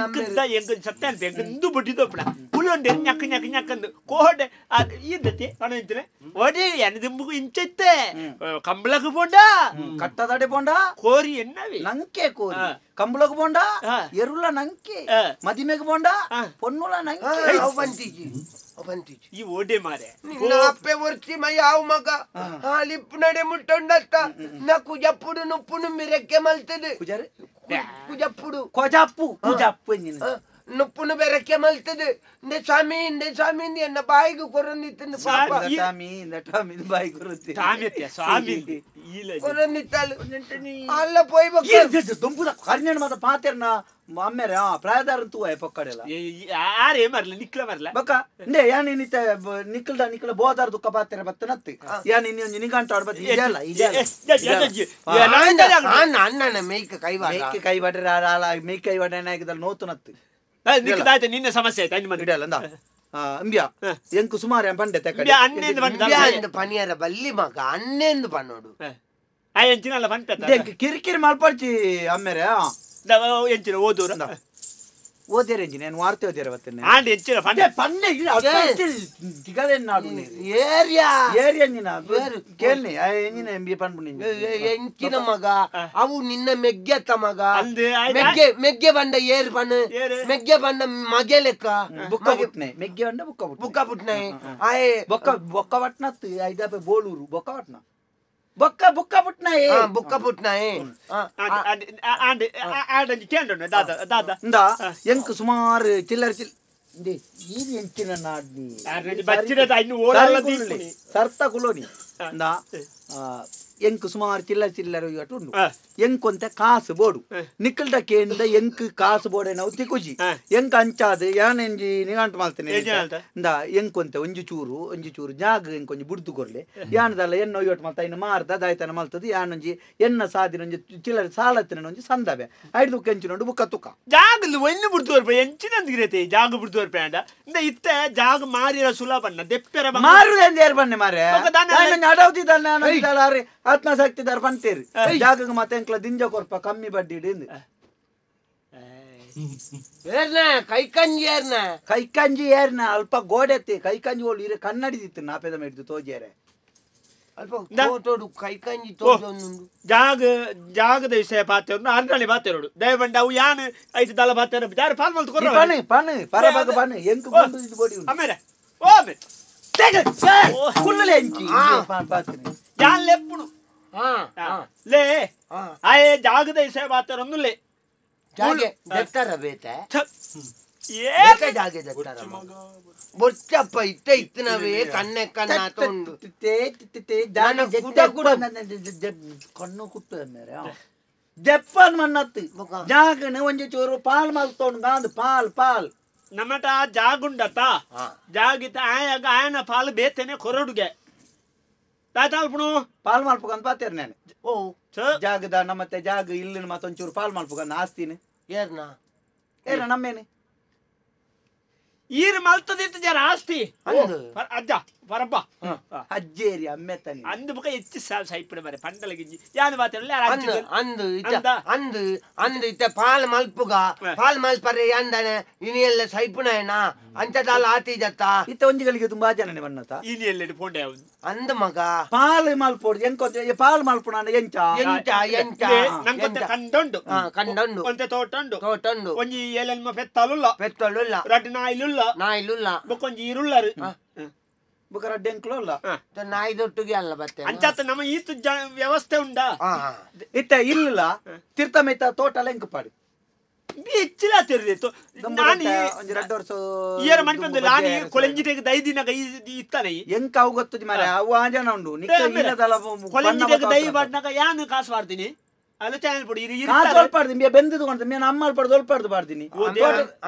ಸತ್ಯ ಅಂತ ಎಂದು ಬುಟ್ಟಿದೋಪಡ ಪುಳೊಂಡೆ ñak ñak ñakಂದು ಕೋಡೆ ಇದ್ದತಿ ಅಣ ಇದ್ರೆ ಒಡೆ ಎನದಿಂಬುಗು ಇಂಚೈತೆ ಕಂಬಳಕ್ಕೆ ಪೋಂಡ ಕಟ್ಟದಾಡೆ ಪೋಂಡ ಕೋರಿ ಎನ್ನವೆ ನಂಕೆ ಕೋರಿ ಕಂಬಳಕ್ಕೆ ಪೋಂಡ ಎರುಳ ನಂಕೆ ಮದಿಮೆಗೆ ಪೋಂಡ ಪೊನ್ನುಳ ನಂಕೆ ಅವಂತಿಜಿ ಈ ಓಡೆ ಮಾರೆ ನಿನ್ನ ಅಪ್ಪೆ ವರ್ತಿ ಯಾವ ಮಗ ಲಿಪ್ಪು ನಡೆ ಮುಟ್ಟೊಂಡತ್ತ ನಾ ಕುಜಪ್ಪುಡು ನುಪ್ಪುನು ಮಿರಕ್ಕೆ ಮಲ್ತದೆ ಕುಜಪ್ಪುಡು ಕುಜಪ್ಪು ನುಪ್ಪುನು ಬೆರಕ್ಕೆ ಮಲ್ತದೆ ಇಂದೆ ಸ್ವಾಮಿ ಎನ್ನ ಬಾಯಿಗೂ ಕೊರೊಂದಿತ್ತು ಬಾಯಿ ಕೊರೊಂದಿ ಸ್ವಾಮಿ ಕೊರೊಂದಿತ್ತಲ್ಲ ಅಲ್ಲ ಪೋಯ್ ದುಂಪುದ ಕರ್ನಾಡ ಮಾತ ಪಾತೆರ್ನ ಅಮ್ಮೇರೆ ಪ್ರಾಯದಾರ ತೂವ ಪೊಕ್ಕಡೆಲ್ಲ ಯಾರೇ ಮರ್ಲ ನಿಕ್ಲ ಮರ್ಲ ಬೊಕ್ಕ ಇಂದೆ ಯಾನ್ ಇನ್ನಿತ ನಿಕ್ಲ ಬೋದಾರ ದುಕ್ಕ ಪಾತ್ರೆ ಬತ್ತನತ್ತಿ ಯಾನ್ ಇನ್ನಿ ಒಂಜಿ ನಿಗಂಟ ಆಡ್ಬತ್ತಿ ಇದಲ್ಲ ಅಣ್ಣನ ಮೇಯ್ಕ ಕೈ ಬಾಟ್ರೆ ಮೇಯ್ಕ ಕೈ ಬಾಟ್ರೆ ಏನಾಗಿದ್ದಲ್ಲ ನೋತುನತ್ತಿ ನಿನ್ನ ಸಮಸ್ಯೆ ಆಯ್ತು ಇಡಲ್ಲ ಅಂದ ಅಂಬ್ಯಾ ಎಂಕು ಸುಮಾರು ಪಂಡೆ ಪನಿಯರ ಬಲ್ಲಿ ಮಗ ಅನ್ನೆಂದು ಪನ್ನೋಡು ಎಂಚಿನಲ್ಲ ಪಂಟ ಕಿರಿಕಿರಿ ಮಲ್ಪಡ್ಚಿ ಅಮ್ಮೇರೆ ಎಂಚಿನ ಓದೂರ ಓದೇರೆ ಎಂಜಿನ ಏನು ವಾರ್ತೆ ಓದೇರೆ ಬತ್ತೇನೆ ಆಂಡ್ ಎಂಚಿನ ಪಂಡೆ ಪಂಡೆ ತಿಗದೇನ್ ನಾಡು ಏರಿಯಾ ಎಂಜಿನ ಕೇಳ್ನಿ ಎಂಜಿನ ಎಂಬಿ ಪಂಡು ಎಂಚಿನ ಮಗ ಅವು ನಿನ್ನ ಮೆಗ್ಗೆತ್ತ ಮಗ ಅಂದೆ ಮೆಗ್ಗೆ ಬಂಡ ಏರ್ ಪಣ್ಣು ಮೆಗ್ಗೆ ಬಂಡ ಮಗೆ ಲೆಕ್ಕ ಬುಕ್ಕ ಬುಟ್ನೆ ಮೆಗ್ಗೆ ಬಂಡ ಬುಕ್ಕ ಬುಟ್ನೆ ಆಯೆ ಬೊಕ್ಕ ಬಟ್ನತ್ ಐದಾಪೆ ಬೋಳೂರು ಬೊಕ್ಕ ಬಟ್ನ ಬೊಕ್ಕ ಬುಕ್ಕ ಬುಟ್ನ ಬುಕ್ಕ ಬುಟ್ನ ಎಂಕ್ ಸುಮಾರು ಚಿಲ್ಲರ್ ಇದು ಎಂಚಿನ ನಾಡ್ನಿ ಸರ್ತ ಕುಲೋನಿ ಎಂಕ್ ಸುಮಾರು ಚಿಲ್ಲರ್ ಉಂಡು ಎಂಕೊಂತ ಕಾಸು ಬೋಡು ನಿಕ್ಕಲ್ಡಕ್ಕೆಂದ ಎಂಕ್ ಕಾಸು ಬೋಡೆ ನಾವು ತಿಕುಜಿ ಎಂಕ್ ಅಂಚಾದ ಯಾನೆಂಜಿ ನಿಗಂಟ ಮಾಡ್ತೇನೆ ಎಂಕೊಂತ ಒಂಜಿ ಚೂರು ಜಾಗ ಎಂಕೊಂಜಿ ಬುಡ್ದು ಕೊರ್ಲೆ ಯಾನದಲ್ಲ ಎನ್ನ ಒಯ್ಯೋಟ್ ಮಾಡ್ತಾ ಇನ್ನು ಮಾರ್ದ ದಾಯ್ತನ ಮಲ್ತದ ಯಾನೊಂಜಿ ಎನ್ನ ಸಾದಿನ ಒಂಜಿ ಚಿಲ್ಲರ್ ಸಾಲತ್ತಿನ ಒಂಜಿ ಸಂದವೆ ಐದು ಕೆಂಚಿನೊಂಡು ಬುಕ್ಕ ತುಕ ಜಾಗ ಒಯ್ನು ಬಿಡ್ತು ಬರ್ಪ ಎಂಚಿನಂದಿರತೆ ಜಾಗ ಬಿಡ್ತು ಬರ್ಪ ಅಂಡ ಇಂದ ಇತ್ತ ಜಾಗ ಮಾರಿರ ಸುಲಭನ್ನ ದೆಪ್ಪೆರ ಮಾರುದೆಂದು ಏರ್ ಬನ್ನೆ ಮಾರೆ ಅಡೌತಿದ್ದಾನೆ ಆತ್ಮಶಕ್ತಿದಾರ ಪಂತೇರಿ ಜಾಗಕ್ಕೆ ಮತ್ತೆ ಎಂಕ್ಲ ದಿಂಜ ಕೊರ್ಪ ಕಮ್ಮಿ ಬಡ್ಡಿ ಹಿಡಿದು ಕೈಕಂಜಿ ಏರ್ನ ಅಲ್ಪ ಗೋಡೆತ್ತಿ ಕೈಕಂಜಿ ಹೋಳು ಇರೆ ಕನ್ನಡಿದಿತ್ತು ನಾಪೆದ ಮೇಡ್ದು ತೋಜೇರೆ ಕೈಕಂಜಿ ಜಾಗದ ವಿಷಯ ಪಾತೆರು ಅರ್ಧಳಿ ಪಾತೆರೋಡು ದಯವಂಡ ಅವು ಯಾನು ಐದು ದಳ ಪಾತೆರ ಯಾರು ಪಾಲ್ ಮಲ್ತು ಪಣ್ ಪರಬಾಗ ಪಣ್ ಎಂಕ್ ಬೋಡಿ ಆಮೇಲೆ ಓಮೆ ಕುಳ್ಳಲೆ ಎಂಚಿ ಯಾನ್ ಲೆಪ್ಪುಡು ಲೇ ಆಯೇ ಜಾಗದ ವಿಷಯ ಪಾತೆರೊಂದು ಲೇ ಜಾಗೆ ದೆತ್ತರ ಬೇತೆ ಜಾಗೆ ದೆತ್ತರ ಬೊಚ್ಚಪ್ಪ ಇತ್ತ ಇತ್ತನವೇ ಕಣ್ಣೆ ಕಣ್ಣ ತೊಂಡು ಕಣ್ಣು ಕುಟ್ಟು ಮೇರೆ ಜಪ್ಪನ್ ಮನ್ನತ್ತು ಜಾಗನ ಒಂಜಿ ಚೂರು ಪಾಲ್ ಮಲ್ತೋಂಡು ಗಾಂದು ಪಾಲ್ ನಮ್ಮಟ ಜಾಗುಂಡತ ಜಾಗಿತ ಆಯಾಗ ಆಯನ ಪಾಲು ಬೇತೇನೆ ಕೊರಡುಗೆ ತಾಯ್ತಾಲ್ಪುಣು ಪಾಲ್ ಮಲ್ಪುಗಂತ ಪಾತೇರ್ ನಾನು ಓ ಜಾಗದ ನಮ್ಮತ್ತೆ ಜಾಗ ಇಲ್ಲಿನ ಮತ್ತೊಂಚೂರು ಪಾಲ್ ಮಲ್ಪುಗಂತ ಆಸ್ತಿನಿ ಏನ ನಮ್ಮೇನೆ ಈರು ಮಲ್ತದಿತ್ತು ಜರ ಆಸ್ತಿ ಅಜ್ಜ ಬರಪ್ಪ ಅಜ್ಜೇರಿ ಅಮ್ಮೆ ತನಿ ಅಂದು ಬುಕ ಹೆಚ್ಚು ಸೈಪಿಡ ಮರೆ ಪಂಡಲಗಿಂಜಿ ಯಾನು ಮಾತಾಡಲ್ಲ ಅಂದು ಇತ್ತ ಪಾಲ್ ಮಲ್ಪುಗ ಪಾಲ್ ಮಲ್ಪರೆ ಅಂದನೆ ಇನಿಯಲ್ಲ ಸೈಪುನಯನ ಅಂಚದಾಲ ಆತಿ ಜತ್ತ ಇತ್ತ ಒಂಜಿಗಳಿಗೆ ತುಂಬಾ ಜನನೆ ಬನ್ನತ ಇನಿಯಲ್ಲ ಪೋಂಡೆ ಯಾವುದು ಅಂದ ಮಗ ಪಾಲ್ ಮಲ್ಪೋಡು ಎಂಕೊತ್ತೆ ಪಾಲ್ ಮಲ್ಪುಣ ಎಂಚ ನಂಗೊಂತೆ ಕಂಡೊಂಡು ಒಂತೆ ತೋಟೊಂಡು ಒಂಜಿ ಏಲೆನ್ಮ ಪೆತ್ತಲುಲ್ಲ ರಡ್ಡು ನಾಯಿಲುಲ್ಲ ಬೊಕೊಂಜಿ ಈರುಳ್ಳರು ಬುಕರ ಡೆಂಕ್ಲೋಲ್ಲ ನಾಯಿ ದೊಟ್ಟಿಗೆ ಅಲ್ಲ ಬತ್ತೆ ಅಂಚಾತ ನಮ್ಮ ಈತು ವ್ಯವಸ್ಥೆ ಉಂಡಾ ಇತ್ತ ಇಲ್ಲ ತೀರ್ಥ ಮೇತ ತೋಟಲ ಎಂಕ್ ಪಾಡು ಹೆಚ್ಚಿನ ತಿರ್ದಿತ್ತು ಏರ ಮನ್ಪಂದು ಲಾನಿ ಕೊಳೆಂಜಿಟೆಗೆ ದೈ ದಿನಗ ಇತ್ತಾನೆ ಎಂಕ ಅವು ಗೊತ್ತದಿ ಮಾರೆ ಅವು ಆಂಜನ ಉಂಡು ಕೊಳೆಂಜಿಟೆಗೆ ದೈ ಬಾಡ್ನಾಗ ಯಾನು ಕಾಸು ಮಾಡ್ತೀನಿ ಅಲ್ಲ ಚಾನೆಲ್ ಪಡಿ ಪಾಡ್ತೀನಿ ಬೆಂದಿದ್ದು ಕೊಂಡ್ತೀನಿ ಅಮ್ಮ ಪಡ್ದು ಒಲ್ಪಾಡ್ದು ಪಾಡ್ತೀನಿ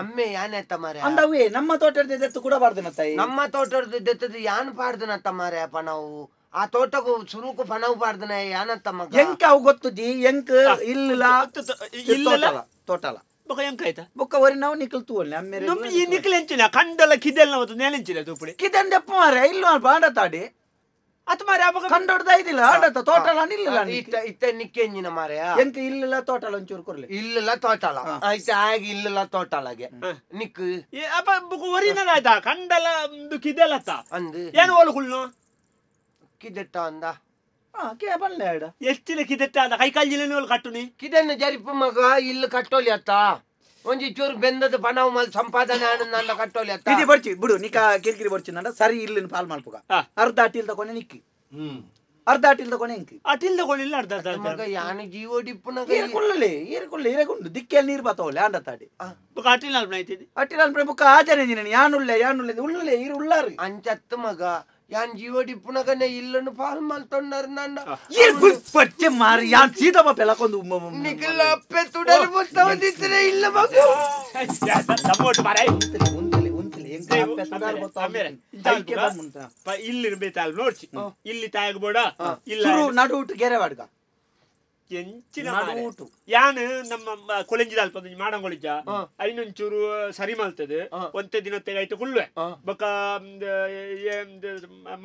ಅಮ್ಮೆ ಯಾನೆತ್ತ ಮಾರೆ ಅಂದವೇ ನಮ್ಮ ತೋಟದ ದೆತ್ತು ಕೂಡ ಪಾಡ್ದಿನ ತಾಯಿ ನಮ್ಮ ತೋಟದ ದೆತ್ತದ ಯಾನ್ ಪಾಡ್ದನತ್ತ ಮಾರೆ ಅಪ್ಪ ನಾವು ಆ ತೋಟಕ್ಕೂ ಸುರುಕು ಪಣವು ಪಾಡ್ದನ ಯಾನತ್ತ ಮಗ ಎಂಕ ಅವು ಗೊತ್ತುದಿ ಎಂಕ್ ಇಲ್ಲ ತೋಟಲ ಬೊಕ ಎಂಕ ಆಯ್ತಾ ಬೊಕ್ಕ ವರಿ ನಾವು ನಿಕಲ್ ತೂವಲ್ನೆ ಅಮ್ಮೇರೆ ಈ ನಿಕಲ್ ಎಂಚಿನ ಕಂಡಲ ಕಿದೆಲ್ಲ ಮತ್ತು ನೆಲೆಂಚಿನ ತೂಪುಡಿ ಕಿದೆನ್ ದೆಪ್ಪ ಮಾರೆ ಇಲ್ಲ ಬಾಡತಾಡಿ ಅತ್ ಮಾರೆ ಅಬಕ ಕಂಡೋಡ್ದ ಇದಿಲ್ಲ ಆಡತ ತೋಟಲ ನಿಲ್ಲ ಇತ್ತ ನಿಕ್ಕೆಂಜಿನ ಮಾರೆ ಎಂಕ ಇಲ್ಲ ತೋಟಲ ಒಂಚೂರು ಕೊರ್ಲೆ ಇಲ್ಲ ತೋಟಲ ಆಯ್ತು ಆಗ ಇಲ್ಲ ತೋಟಲಗೆ ನಿಕ್ ಅಪ್ಪ ಬುಕ್ ವರಿನ ಆಯ್ತಾ ಕಂಡಲ ಕಿದೆಲತ್ತ ಅಂದು ಏನು ಓಲುಗುಳ್ನು ಕಿದೆಟ್ಟ ಅಂದ ಕೆ ಬಲ್ಲೆ ಆಡ ಎಷ್ಟಿನ ಕಿದೆಟ್ಟ ಅಂದ ಕೈ ಕಾಲ್ಜಿಲೇನು ಓಲು ಕಟ್ಟುನಿ ಕಿದೆನ್ನ ಜರಿಪು ಮಗ ಇಲ್ಲ ಕಟ್ಟೋಲಿ ಅತ್ತ ಒಂಜಿ ಚೂರು ಬೆಂದದ ಪಣವು ಮಲ್ ಸಂಪಾದನೆ ಆನಂದ ಕಟ್ಟೋಲಿ ಅತ್ತ ಇದು ಬರ್ಚಿ ಬಿಡು ನಿಕ ಕಿರಿಕಿರಿ ಬರ್ಚಿಂದ ಸರಿ ಇಲ್ಲಿನ ಪಾಲ್ ಮಲ್ಪುಗ ಅರ್ಧ ಅಟಿಲ್ ತಕೊಂಡೆ ನಿಕ್ಕಿ ಅರ್ಧ ಅಟಿಲ್ ತಕೊಂಡೆ ಎಂಕಿ ಅಟಿಲ್ ತಗೊಂಡಿಲ್ಲ ಅರ್ಧ ಮಗ ಯಾನ ಜೀವ ಡಿಪ್ಪುನಗ ಇರಗುಂಡು ದಿಕ್ಕೆಲ್ಲಿ ನೀರು ಬತ್ತವಲ್ಲ ಆಂಡ ತಾಡಿ ಬುಕ ಅಟಿಲ್ ಅಲ್ಪನ ಐತಿದಿ ಅಟಿಲ್ ಅಲ್ಪನೆ ಬುಕ್ಕ ಆಜನೆ ನೀನು ಯಾನುಳ್ಳೆ ಉಳ್ಳಲೆ ಇರು ಉಳ್ಳಾರು ಅಂಚತ್ತು ಮಗ ಯಾನ್ ಜೀವಡಿ ಪುನಗನೆ ಇಲ್ಲನು ಪಾಲ್ ಮಲ್ತೊಂಡಾರ ನನ್ನ ಪಚ್ಚೆ ಮಾರಿ ಯಾನ್ ಸೀತಮ್ಮ ಬೆಳಕೊಂದು ನಿಖಿಲ ಅಪ್ಪೆ ತುಡರು ಗೊತ್ತಾವದಿದ್ರೆ ಇಲ್ಲ ಮಗು ಇಲ್ಲಿ ಬೇತಾಲ್ ನೋಡ್ಸಿ ಇಲ್ಲಿ ತಾಯಗ್ಬೋಡ ಇಲ್ಲ ನಡುಟು ಗೆರೆ ವಾಡ್ಗ ಎಂಚಿನ ಯಾನ್ ನಮ್ಮ ಕೊಳೆಂಜಿದ ಅಲ್ಪ ಮಾಡಂಗೊಳಿಜ ಐನೊಂಚೂರು ಸರಿ ಮಲ್ತದೆ ಒಂತೆ ದಿನತ್ತೆ ಆಯ್ತು ಕುಳ್ಳುವೆ ಬೊಕ್ಕ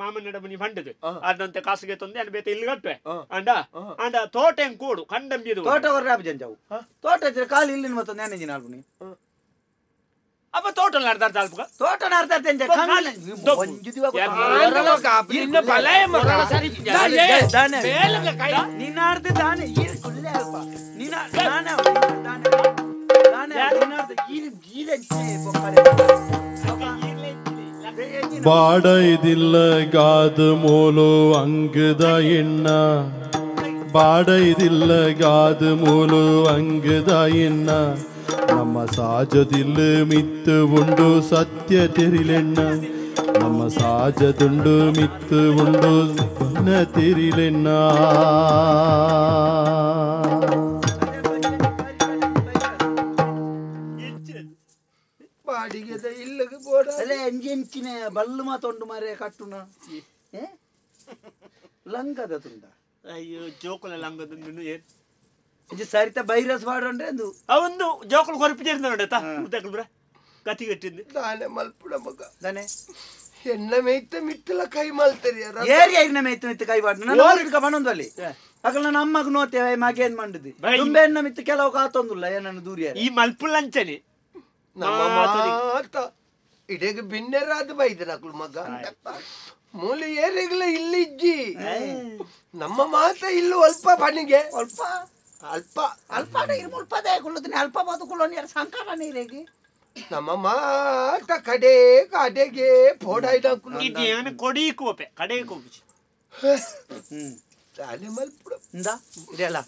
ಮಾಮನ ಮನಿ ಬಂಡದು ಅದಂತೆ ಕಾಸಿಗೆ ತಂದೆ ಅನ್ ಬೇತ ಇಲ್ಲಿ ಕಟ್ಟುವೆ ಅಂಡ ತೋಟ ಹೆಂಗ್ ಕೂಡು ಕಂಡಂಬಿದು ತೋಟ ವರ್ರ ಜಂಜಾವು ತೋಟ ಕಾಲು ಇಲ್ಲಿ ಮತ್ತೊಂದು ನೆನೆಜಿನ ಆಲ್ಬುನಿ ಅಪ್ಪ ತೋಟ ನಡ್ದಾರ್ದ ಅಲ್ಪ ತೋಟ ನಡ್ದಾರ್ದ ಇನ್ನು ಬಲಾಯ ಮಗಳ ಸರಿ ನೀನಾರ್ದ ದಾನೆ ಕುಲ್ಲೆ ಅಲ್ಪ ನೀನ ಬಾಡೈದಿಲ್ಲ ಗಾದ ಮೂಲು ಅಂಗದ ಎಣ್ಣ ಬಾಡೈದಿಲ್ಲ ಗಾದ ಮೂಲು ಅಂಗದ ಎಣ್ಣ ನಮ್ಮ ಸಾಜದಿಲ್ಲ ಮಿತ್ತು ಉಂಡು ಸತ್ಯ ತೆರಿಲೆಣ್ಣ ನಮ್ಮ ಸಾಜದುಂಡು ಮಿತ್ತು ಉಂಡು ತಿರಿಲೆಣ್ಣ ಬಾಡಿಗೆದ ಇಲ್ಲಗೆ ಬೋಡ ಅಲ್ಲೇ ಎಂಜಿನ ಬಲ್ಲು ಮಾತೊಂಡು ಮಾರೆ ಕಟ್ಟುನ ಲಂಗದ ತುಂಡ ಅಯ್ಯೋ ಜೋಕುಲ ಲಂಗದ ಏನ್ ಸರಿತ ಬೈರಸ್ ಮಾಡ್ರೆ ಅದು ಅವಂದು ಜೋಕುಲು ಕೊರಪಿದ್ದ ನೋಡತ್ತಾ ಮುತ್ತಕ್ಬಿಡ್ರ ಕತಿ ಕಟ್ಟಿದ್ದು ದಾನೆ ಮಲ್ಪುಡ ಮಗ ದಾನೆ ಎನ್ನ ಮೇಯ್ತ ಮಿತ್ತಲ ಕೈ ಮಲ್ತರಿ ಏರಿಯಾ ಇನ್ನ ಮೇಯ್ತು ಮಿತ್ತು ಕೈ ಬಾಡ್ದು ನಾನು ಓದಿಕ ಬಣ್ಣೊಂದು ಅಲ್ಲಿ ಅಕಲ್ ನನ್ನ ಅಮ್ಮಗ ನೋತೇವೆ ಮಗೆ ಏನ್ ಮಾಡಿದ್ವಿ ತುಂಬೆ ಎನ್ನ ಮಿತ್ತು ಕೆಲವು ಕಾತೊಂದುಲ್ಲ ಏನನ್ನು ದೂರಿಯ ಈ ಮಲ್ಪುಲ್ಲಂಚನೆ ನಮ್ಮ ಮಾತ ಇಡೆಗೆ ಬಿನ್ನೆರಾದ ಬೈದನಕ್ಲು ಮಗ ಮೂಲ ಏರಿಗಳ ಇಲ್ಲಿಜ್ಜಿ ನಮ್ಮ ಮಾತ ಇಲ್ಲು ಅಲ್ಪ ಬಣಿಗೆ ಅಲ್ಪ ಅಲ್ಪ ಅಲ್ಪ ಮುಲ್ಪದೇ ಕುಳ್ಳತೀನಿ ಅಲ್ಪ ಬದುಕೊಳ್ಳೋ ಯಾರು ಸಂಕಾರ ನೀರೇಗಿ ನಮ್ಮ ಮಾತ ಕಡೆ ಕಡೆಗೆ ಪೋಡಾಯ್ದಕ್ಲು ಇದೇನು ಕೊಡಿ ಕೋಪೆ ಕಡೆ ಕೋಪಿ ತಾನೆ ಮಲ್ಪುಡ ಇಂದ ಇದೆಲ್ಲ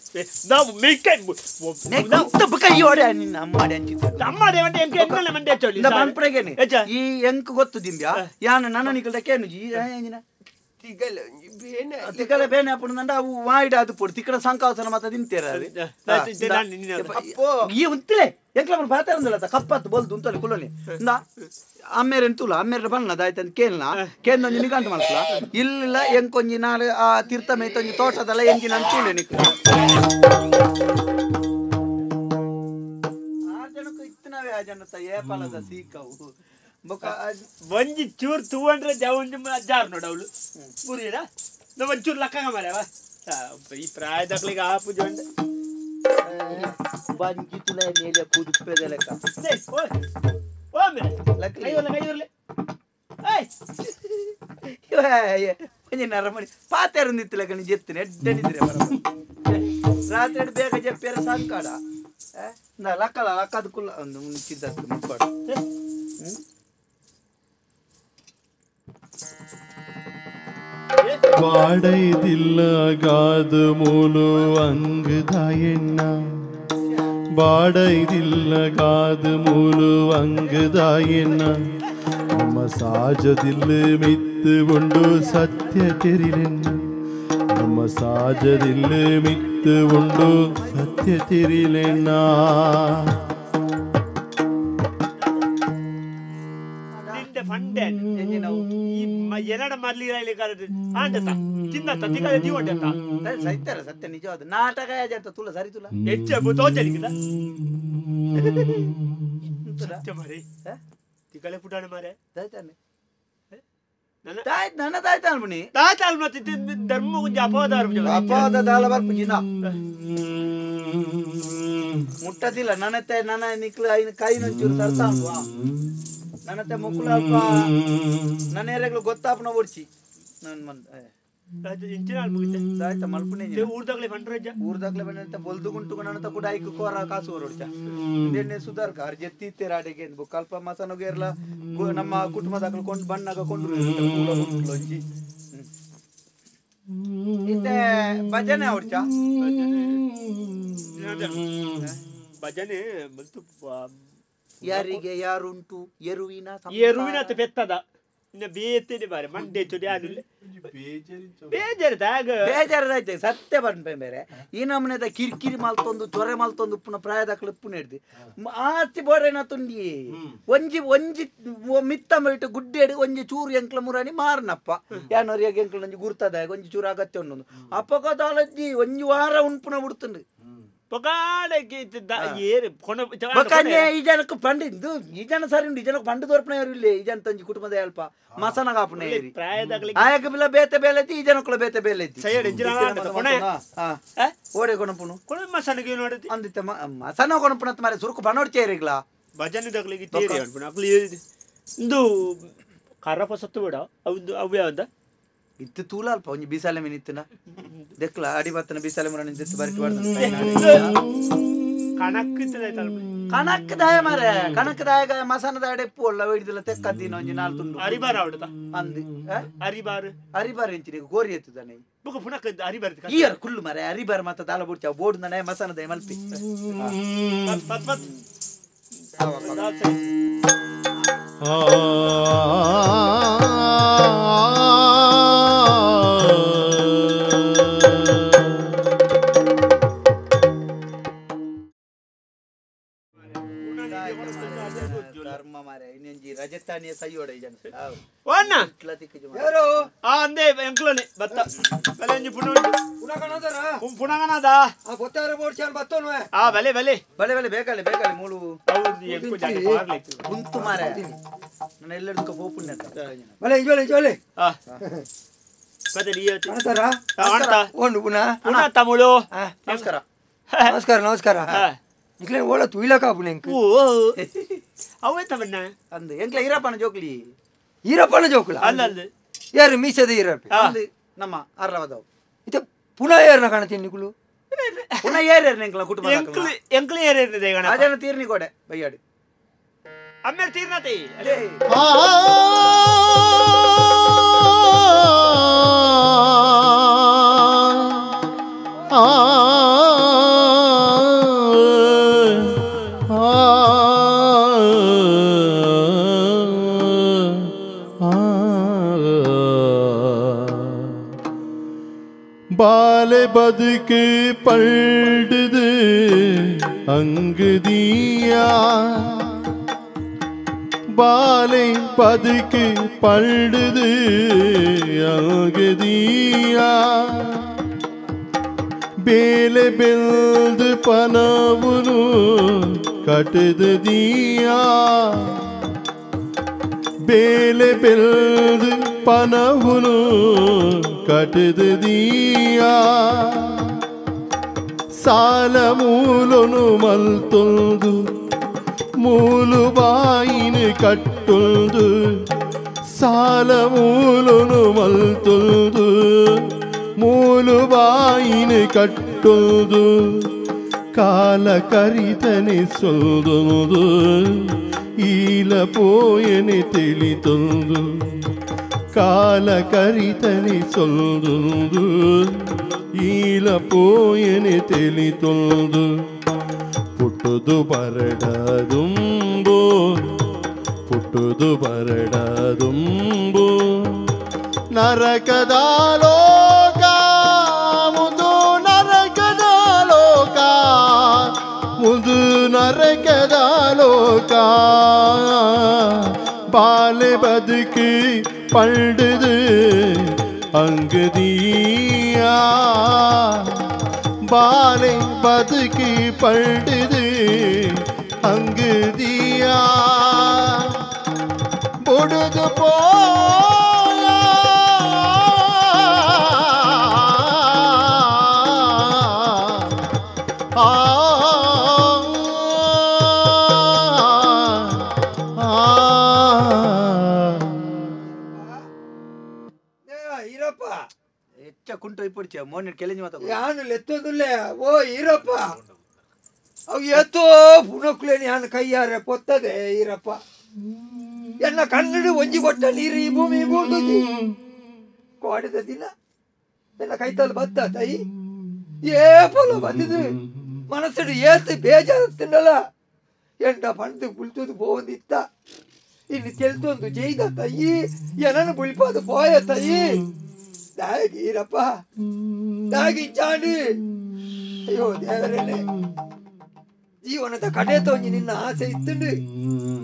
ನಾವು ಮೇಕನ್ ಕೈ ಹೊಡೆ ನಿನ್ನ ಅಮ್ಮಡೆ ಅಂಚಿತ್ತು ಅಮ್ಮಡೆ ಮಂಡೆ ಎಂಕೆ ಎಂಕಲ್ಲ ಮಂಡೆ ಚೋಲಿ ಇಂದ ಬಂಪ್ರೆಗೇನೆ ಈ ಎಂಕ್ ಗೊತ್ತು ದಿಂಬ್ಯಾ ಯಾನ ನನ್ನ ನಿಕಲ್ದ ಕೇನು ಜಿ ಎಂಜಿನ ತಿಗಲ ಬೇನೆ ತಿಕಲ ಬೇನೆ ಅಪ್ಪು ನಂದ ಅವು ವಾಯ್ಡ ಅದು ಪುಡ್ ತಿಕಲ ಸಂಕಾಸನ ಮತ ತಿಂತೇರ ಈ ಉಂತಿಲೆ ಎಂಕ್ಲ ಬನ್ ಬಾತ ಅಂದಲ್ಲ ಕಪ್ಪತ್ತು ಬೋಲ್ದು ಉಂತಲೆ ಕುಲೋನಿ ಇಂದ ಅಮ್ಮೇರೆ ಎಂತುಲ ಅಮ್ಮೇರೆ ಬನ್ನ ದಾಯ್ತ ಅಂತ ಕೇಳ್ನ ಕೇಂದೊಂಜಿ ನಿಗಂಟ ಮಲ್ಪಲ ಇಲ್ಲ ಎಂಕೊಂಜಿ ನಾಳೆ ಆ ತೀರ್ಥ ಮೇತೊಂಜಿ ತೋಟದಲ್ಲ ಎಂಜಿನ ಅಂತೂಲೆ ನಿಕ್ ಆ ಜನಕ್ಕೂ ಇತ್ತನವೇ ಆ ಜನತ ಏಪಲದ ಸೀಕವು ಒಂಜಿ ಚೂರ್ 200 ಜವಂಜಿ ಜಾರ್ ನೋಡವಳು ಪುರಿಡ ನಾವು ಒಂಚೂರು ಲಕ್ಕಂಗ ಮಾರ್ಯಾವ ಈ ಪ್ರಾಯದಕ್ಲಿಗೆ ಆಪು ಜೊಂಡೆ ಬಂಜಿ ತುಲ ಮೇಲೆ ಕುದುಪೆದ ಲೆಕ್ಕ ಓ ಮೇರೆ ಕೈ ಹೊರ್ಲೆ ಒಂಜಿ ನರಮಣಿ ಪಾತೆರುಂದಿತ್ತಲ ಕಣಿ ಜೆತ್ತಿನ ಎಡ್ಡನಿದ್ರೆ ರಾತ್ರಿ ಬೇಗ ಜಪ್ಪಿರ ಸಂಕಾಡ ಲಕ್ಕಲ ಲಕ್ಕದ ಕುಲ್ಲ ಒಂದು ಮುಚ್ಚಿದ್ದಷ್ಟು ಮುಟ್ಪಾಡು ಬಾಡೈದಿಲ್ಲ ಗಾದ ಮೂಲು ಅಂಗದ ಎಣ್ಣ ಬಾಡೈದಿಲ್ಲ ಗಾದ ಮೂಲು ಅಂಗದ ಎಣ್ಣ ನಮ್ಮ ಸಾಜದಿಲ್ಲ ಮಿತ್ತು ಉಂಡು ಸತ್ಯ ತೆರಿಲೆಣ್ಣ ನಮ್ಮ ಸಾಜದಿಲ್ಲ ಮಿತ್ತು ಉಂಡು ಸತ್ಯ ತೆರಿಲೆಣ್ಣ ಫಂಡೆ ಈ ಎರಡ ಮರ್ಲಿ ಆಂಡತ ತಿನ್ನತ್ತ ತಿಗದ ಜೀವಟ ಸತ್ಯರ ಸತ್ಯ ನಿಜವಾದ ನಾಟಕ ಅಂತ ತುಲ ಸರಿ ತುಲ ಹೆಚ್ಚು ತೋಚಲಿಕ್ಕಿದ ಸತ್ಯ ಮಾರಿ ತಿಗಳೆ ಪುಟಾಣ ಮಾರೆ ತಾಯ್ತಾನೆ ನನ್ನ ತಾಯ್ತಾನ ಬನ್ನಿ ತಾಯ್ತಾಲ್ ಮತ್ತೆ ಧರ್ಮ ಗುಂಜ ಅಪವಾದ ದಾಲ ಬರ್ಪುಜಿನ ಮುಟ್ಟದಿಲ್ಲ ನನ್ನ ನಿಕ್ಲ ಕೈ ನೊಂಚೂರು ಸರ್ತ ಅಲ್ವಾ ನನ್ನತ್ತೆ ಮುಕ್ಕುಲ ಅಲ್ಪ ನನ್ನ ಏರಿಯಾಗಳು ಗೊತ್ತಾಪನ ಓಡಿಸಿ ನನ್ನ ಆಯ್ತಾ ಮಲ್ಪನೆ ಊರ್ದಾಗ್ಲೆ ಬಂದ ಬೊಲ್ದು ಗುಂಟು ನನ್ನತ್ತ ಕೂಡ ಐಕು ಕೋರ ಕಾಸು ಹೊರಡ್ತ ಎಣ್ಣೆ ಸುಧಾರ್ಕ ಅರ್ ಜೆತ್ತಿ ರಾಡಿಗೆ ಕಲ್ಪ ಮಸನಗೇರ್ಲ ನಮ್ಮ ಕುಟುಂಬದಾಗ್ಲು ಕೊಂಡು ಬಣ್ಣಾಗ ಕೊಂಡು ಭಜನೆ ಹೊಡ್ಚ ಭಜನೆ ಯಾರಿಗೆ ಯಾರುಂಟು ಎರುವಿನ ಪೆತ್ತದ ಇನ್ನ ಬೇತೇನೆ ಬಾರೆ ಮಂಡೆ ಚೊಡಿ ಆದಿಲ್ಲ ಬೇಜಾರದಾಗ ಬೇಜಾರದಾಯ್ತು ಸತ್ಯ ಬಂದ್ಪೆ ಬೇರೆ ಈ ನಮ್ಮನೆದ ಕಿರಿಕಿರಿ ಮಲ್ತೊಂದು ಚೊರೆ ಮಲ್ತೊಂದು ಪುನಃ ಪ್ರಾಯದಾಕಲು ಉಪ್ಪು ಹಿಡ್ದು ಆಸ್ತಿ ಬೋಡೇನ ತುಂಡಿ ಒಂಜಿ ಒಂಜಿ ಮಿತ್ತ ಬಿಟ್ಟು ಗುಡ್ಡೆಡಿ ಒಂಜಿ ಚೂರು ಎಂಕ್ಲ ಮುರಾಣಿ ಮಾರನಪ್ಪ ಯಾನೋರಿಯಾಗ ಎಂಕ್ಲ ಒಂಜಿ ಗುರ್ತದ ಒಂಜಿ ಚೂರು ಅಗತ್ಯ ಉಂಡು ಅಪ್ಪಕದಾಲಜ್ಜಿ ಒಂಜಿ ವಾರ ಉಣ್ಪುನ ಬಿಡ್ತುಂಡು ಈ ಜನಕ್ಕೆ ಪಂಡಿದ್ದು ಈ ಜನ ಸರಿ ಉಂಡು ಈ ಜನಕ್ಕೆ ಪಂಡು ತೋರ್ಪಣ ಇರಲಿ ಈ ಜನ ತಂಜಿ ಕುಟುಂಬದ ಅಲ್ಪ ಮಸನ ಕಾಪುಣ ಆಯಕ ಬಿಲ್ಲ ಬೇತೆ ಬೇಲೆ ಐತಿ ಈ ಜನಕ್ಕೂ ಬೇತೆ ಬೇಲೆ ಐತಿ ಓಡೆ ಕೊಣಪುನು ಮಸನಿಗೆ ನೋಡಿದ್ವಿ ಅಂದಿತ್ತ ಮಸನ ಕೊಣಪುಣ ಮಾರೆ ಸುರುಕು ಬಣ್ಣೋಡ್ಚೇರಿಗ್ಲಾ ಭಜನೆ ತಗಲಿಗೆ ತೇರಿ ಅನ್ಪುಣ ಇದು ಕರಪ ಸತ್ತು ಬೇಡ ಅವ್ದು ಅವ್ಯ ಅಂತ ಇತ್ತು ತೂಲ ಅಲ್ಪ ಒಂಜಿ ಬೀಸಾಲೆ ಮೀನ್ ಇತ್ತನ ದೆಕ್ಲ ಅಡಿ ಬತ್ತನ ಬೀಸಾಲೆ ಮುರ ನಿಂತು ಬರಟಿ ಕಣಕ್ಕದಾಯ ಮಾರೆ ಕಣಕ್ಕದಾಯ ಮಸಾನದ ಎಪ್ಪು ಒಳ್ಳ ಹಿಡಿದಿಲ್ಲ ತೆಕ್ಕದ್ದಿನ ಒಂಜಿ ನಾಲ್ ತುಂಡು ಅರಿಬಾರ ಅವಡದ ಅಂದಿ ಅರಿಬಾರ್ ಅರಿಬಾರ್ ಎಂಚಿನ ಗೋರಿ ಎತ್ತದಾನೆ ಬುಕ ಪುನಃ ಅರಿಬಾರ್ ಈಯರ್ ಕುಲ್ಲು ಮಾರೆ ಅರಿಬಾರ್ ಮತ್ತ ದಾಲ ಬುಡ್ಚ ಬೋರ್ಡ್ ನನೆ ಮಸಾನದ ಮಲ್ಪಿ ರಜತಾನಿಯ ಸೈಯೋಡ ಈ ಜನ ಯಾರು ಅಂದೆ ಎಂಕ್ಲೋನಿ ಬತ್ತ ಬೆಲೆ ಪುನಗನದ ಗೊತ್ತಾರ ಬೋಡ್ಚಾನ್ ಬತ್ತೋನು ಬೆಲೆ ಬೆಲೆ ಬಲೆ ಬಲೆ ಬೇಕಲ್ಲಿ ಬೇಕಲ್ಲಿ ಮೂಳು ಕುಂತು ಮಾರೆ ನಾನು ಎಲ್ಲರಿಗೂ ಬೋಪುಣ್ಯ ಬಲೆ ಇಂಜೋಲೆ ಇಂಜೋಲೆ ಒಂದು ಪುನಃ ತಮಿಳು ನಮಸ್ಕಾರ ನಮಸ್ಕಾರ ನಮಸ್ಕಾರ ಇಕ್ಲೇ ಓಳ ತುಯಿಲ ಕಾಪುನೆ ಅವೈತ ಬಣ್ಣ ಅಂದು ಎಂಕ್ಲ ಈರಪ್ಪನ ಜೋಕ್ಲಿ ಈರಪ್ಪನ ಜೋಕ್ಲ ಅಲ್ಲ ಅಲ್ಲ ಯಾರು ಮೀಸದ ಈರಪ್ಪ ಅಂದು ನಮ್ಮ ಅರ್ಲವದವು ಇದು ಪುನಃ ಯಾರನ್ನ ಕಾಣತೀನಿ ನಿಗುಲು ಪುನಃ ಏರ್ಯಾರ ಎಂಕ್ಲ ಕುಟುಂಬ ಎಂಕ್ಲಿ ಏರಿದೆ ಗಣ ಅದೇನ ತೀರ್ನಿ ಕೊಡೆ ಬೈಯಾಡಿ ಅಮ್ಮೇರ್ ತೀರ್ನತಿ ಬಾಲೆ ಬದುಕು ಪಳ್ಳುದು ಅಂಗದಿಯ ಬಾಲೆ ಬದುಕು ಪಳ್ಳುದು ಅಂಗದಿಯ ಬೇಲೆ ಬೆಲ್ದು ಪನವುನು ಕಟ್ಟದಿಯಾ ಬೇಲೆ ಬೆಲ್ದು ಪನವುನು ಕಟ್ಟದಿಯಾ ಸಾಲ ಮೂಲನು ಮಲ್ತೊಂದು ಮೂಲು ಬಾಯಿನ ಕಟ್ಟೊಂದು ಸಾಲ ಮೂಲನು ಮಲ್ತೊಂದು ಮೂಲು ಬಾಯಿನ ಕಟ್ಟೊಂದು ಕಾಲ ಕರಿತನೆ ಸೊಲ್ದೊಂದು ಈಲ ಪೋಯನೆ ತಿಳಿತೊಂದು ಕಾಲ ಕರಿತನೆ ಸೊಲ್ದೊಂದು ಈಲ ಪೋಯನೆ ತಿಳಿತೊಂದು ಪುಟ್ಟುದು ಬರಡದುಂಬು ಪುಟ್ಟುದು ಬರಡದುಂಬು ನರಕದ ಲೋಕ ಮುದು ನರಕದ ಲೋಕ ಮುದು ನರಕದ ಲೋಕ ಬಾಲೆ ಬದುಕು ಪಳ್ಳುದು ಅಂಗದಿಯಾ ಬಾಲೆ ಬದುಕು ಪಳ್ಳುದು ಅಂಗದಿಯಾ ಬುಡುದು போய ಈರಪ್ಪ ಹೆಚ್ಚ ಕುಂಟು ಇಪ್ಪಡಿಚ ಮೋನಿ ಕೆಲೆಂಜಿ ಮಾತ ಯಾನು ಎತ್ತೋದಿಲ್ಲ ಓ ಈರಪ್ಪ ಅವು ಎತ್ತೋ ಪುನಕ್ಲೇನಿ ಯಾನು ಕೈಯಾರೆ ಪೊತ್ತದೆ ಈರಪ್ಪ ಎನ್ನ ಕನ್ನಡ ಒಂಜಿ ಕೊಟ್ಟ ನೀರು ಈ ಭೂಮಿ ಬೋದಿ ಕೋಡಿದ ದಿನ ಎನ್ನ ಕೈತಲ್ಲಿ ಬತ್ತ ತೈ ಏ ಪೊಲ ಬಂದಿದ್ದು ಮನಸ್ಸು ಏತು ಬೇಜಾರು ತಿನ್ನಲ್ಲ ಎಂಡ ಪಂಡು ಕುಳಿತುದು ಬೋದಿತ್ತ ಇನ್ನು తెలుతోంది ಜೈದ ತಾಯಿ ಏನನ್ನು ಬುಳಿಪಾದು ಪೋಯ ತಾಯಿ ದಾಗಿರಪ್ಪ ದಾಗಿಚ್ಚಾಂಡು ಅಯ್ಯೋ ದೇವರೇ ಜೀವನದ ಕಡೆತೊಂಜಿ ನಿನ್ನ ಆಸೆ ಇತ್ತುಂಡು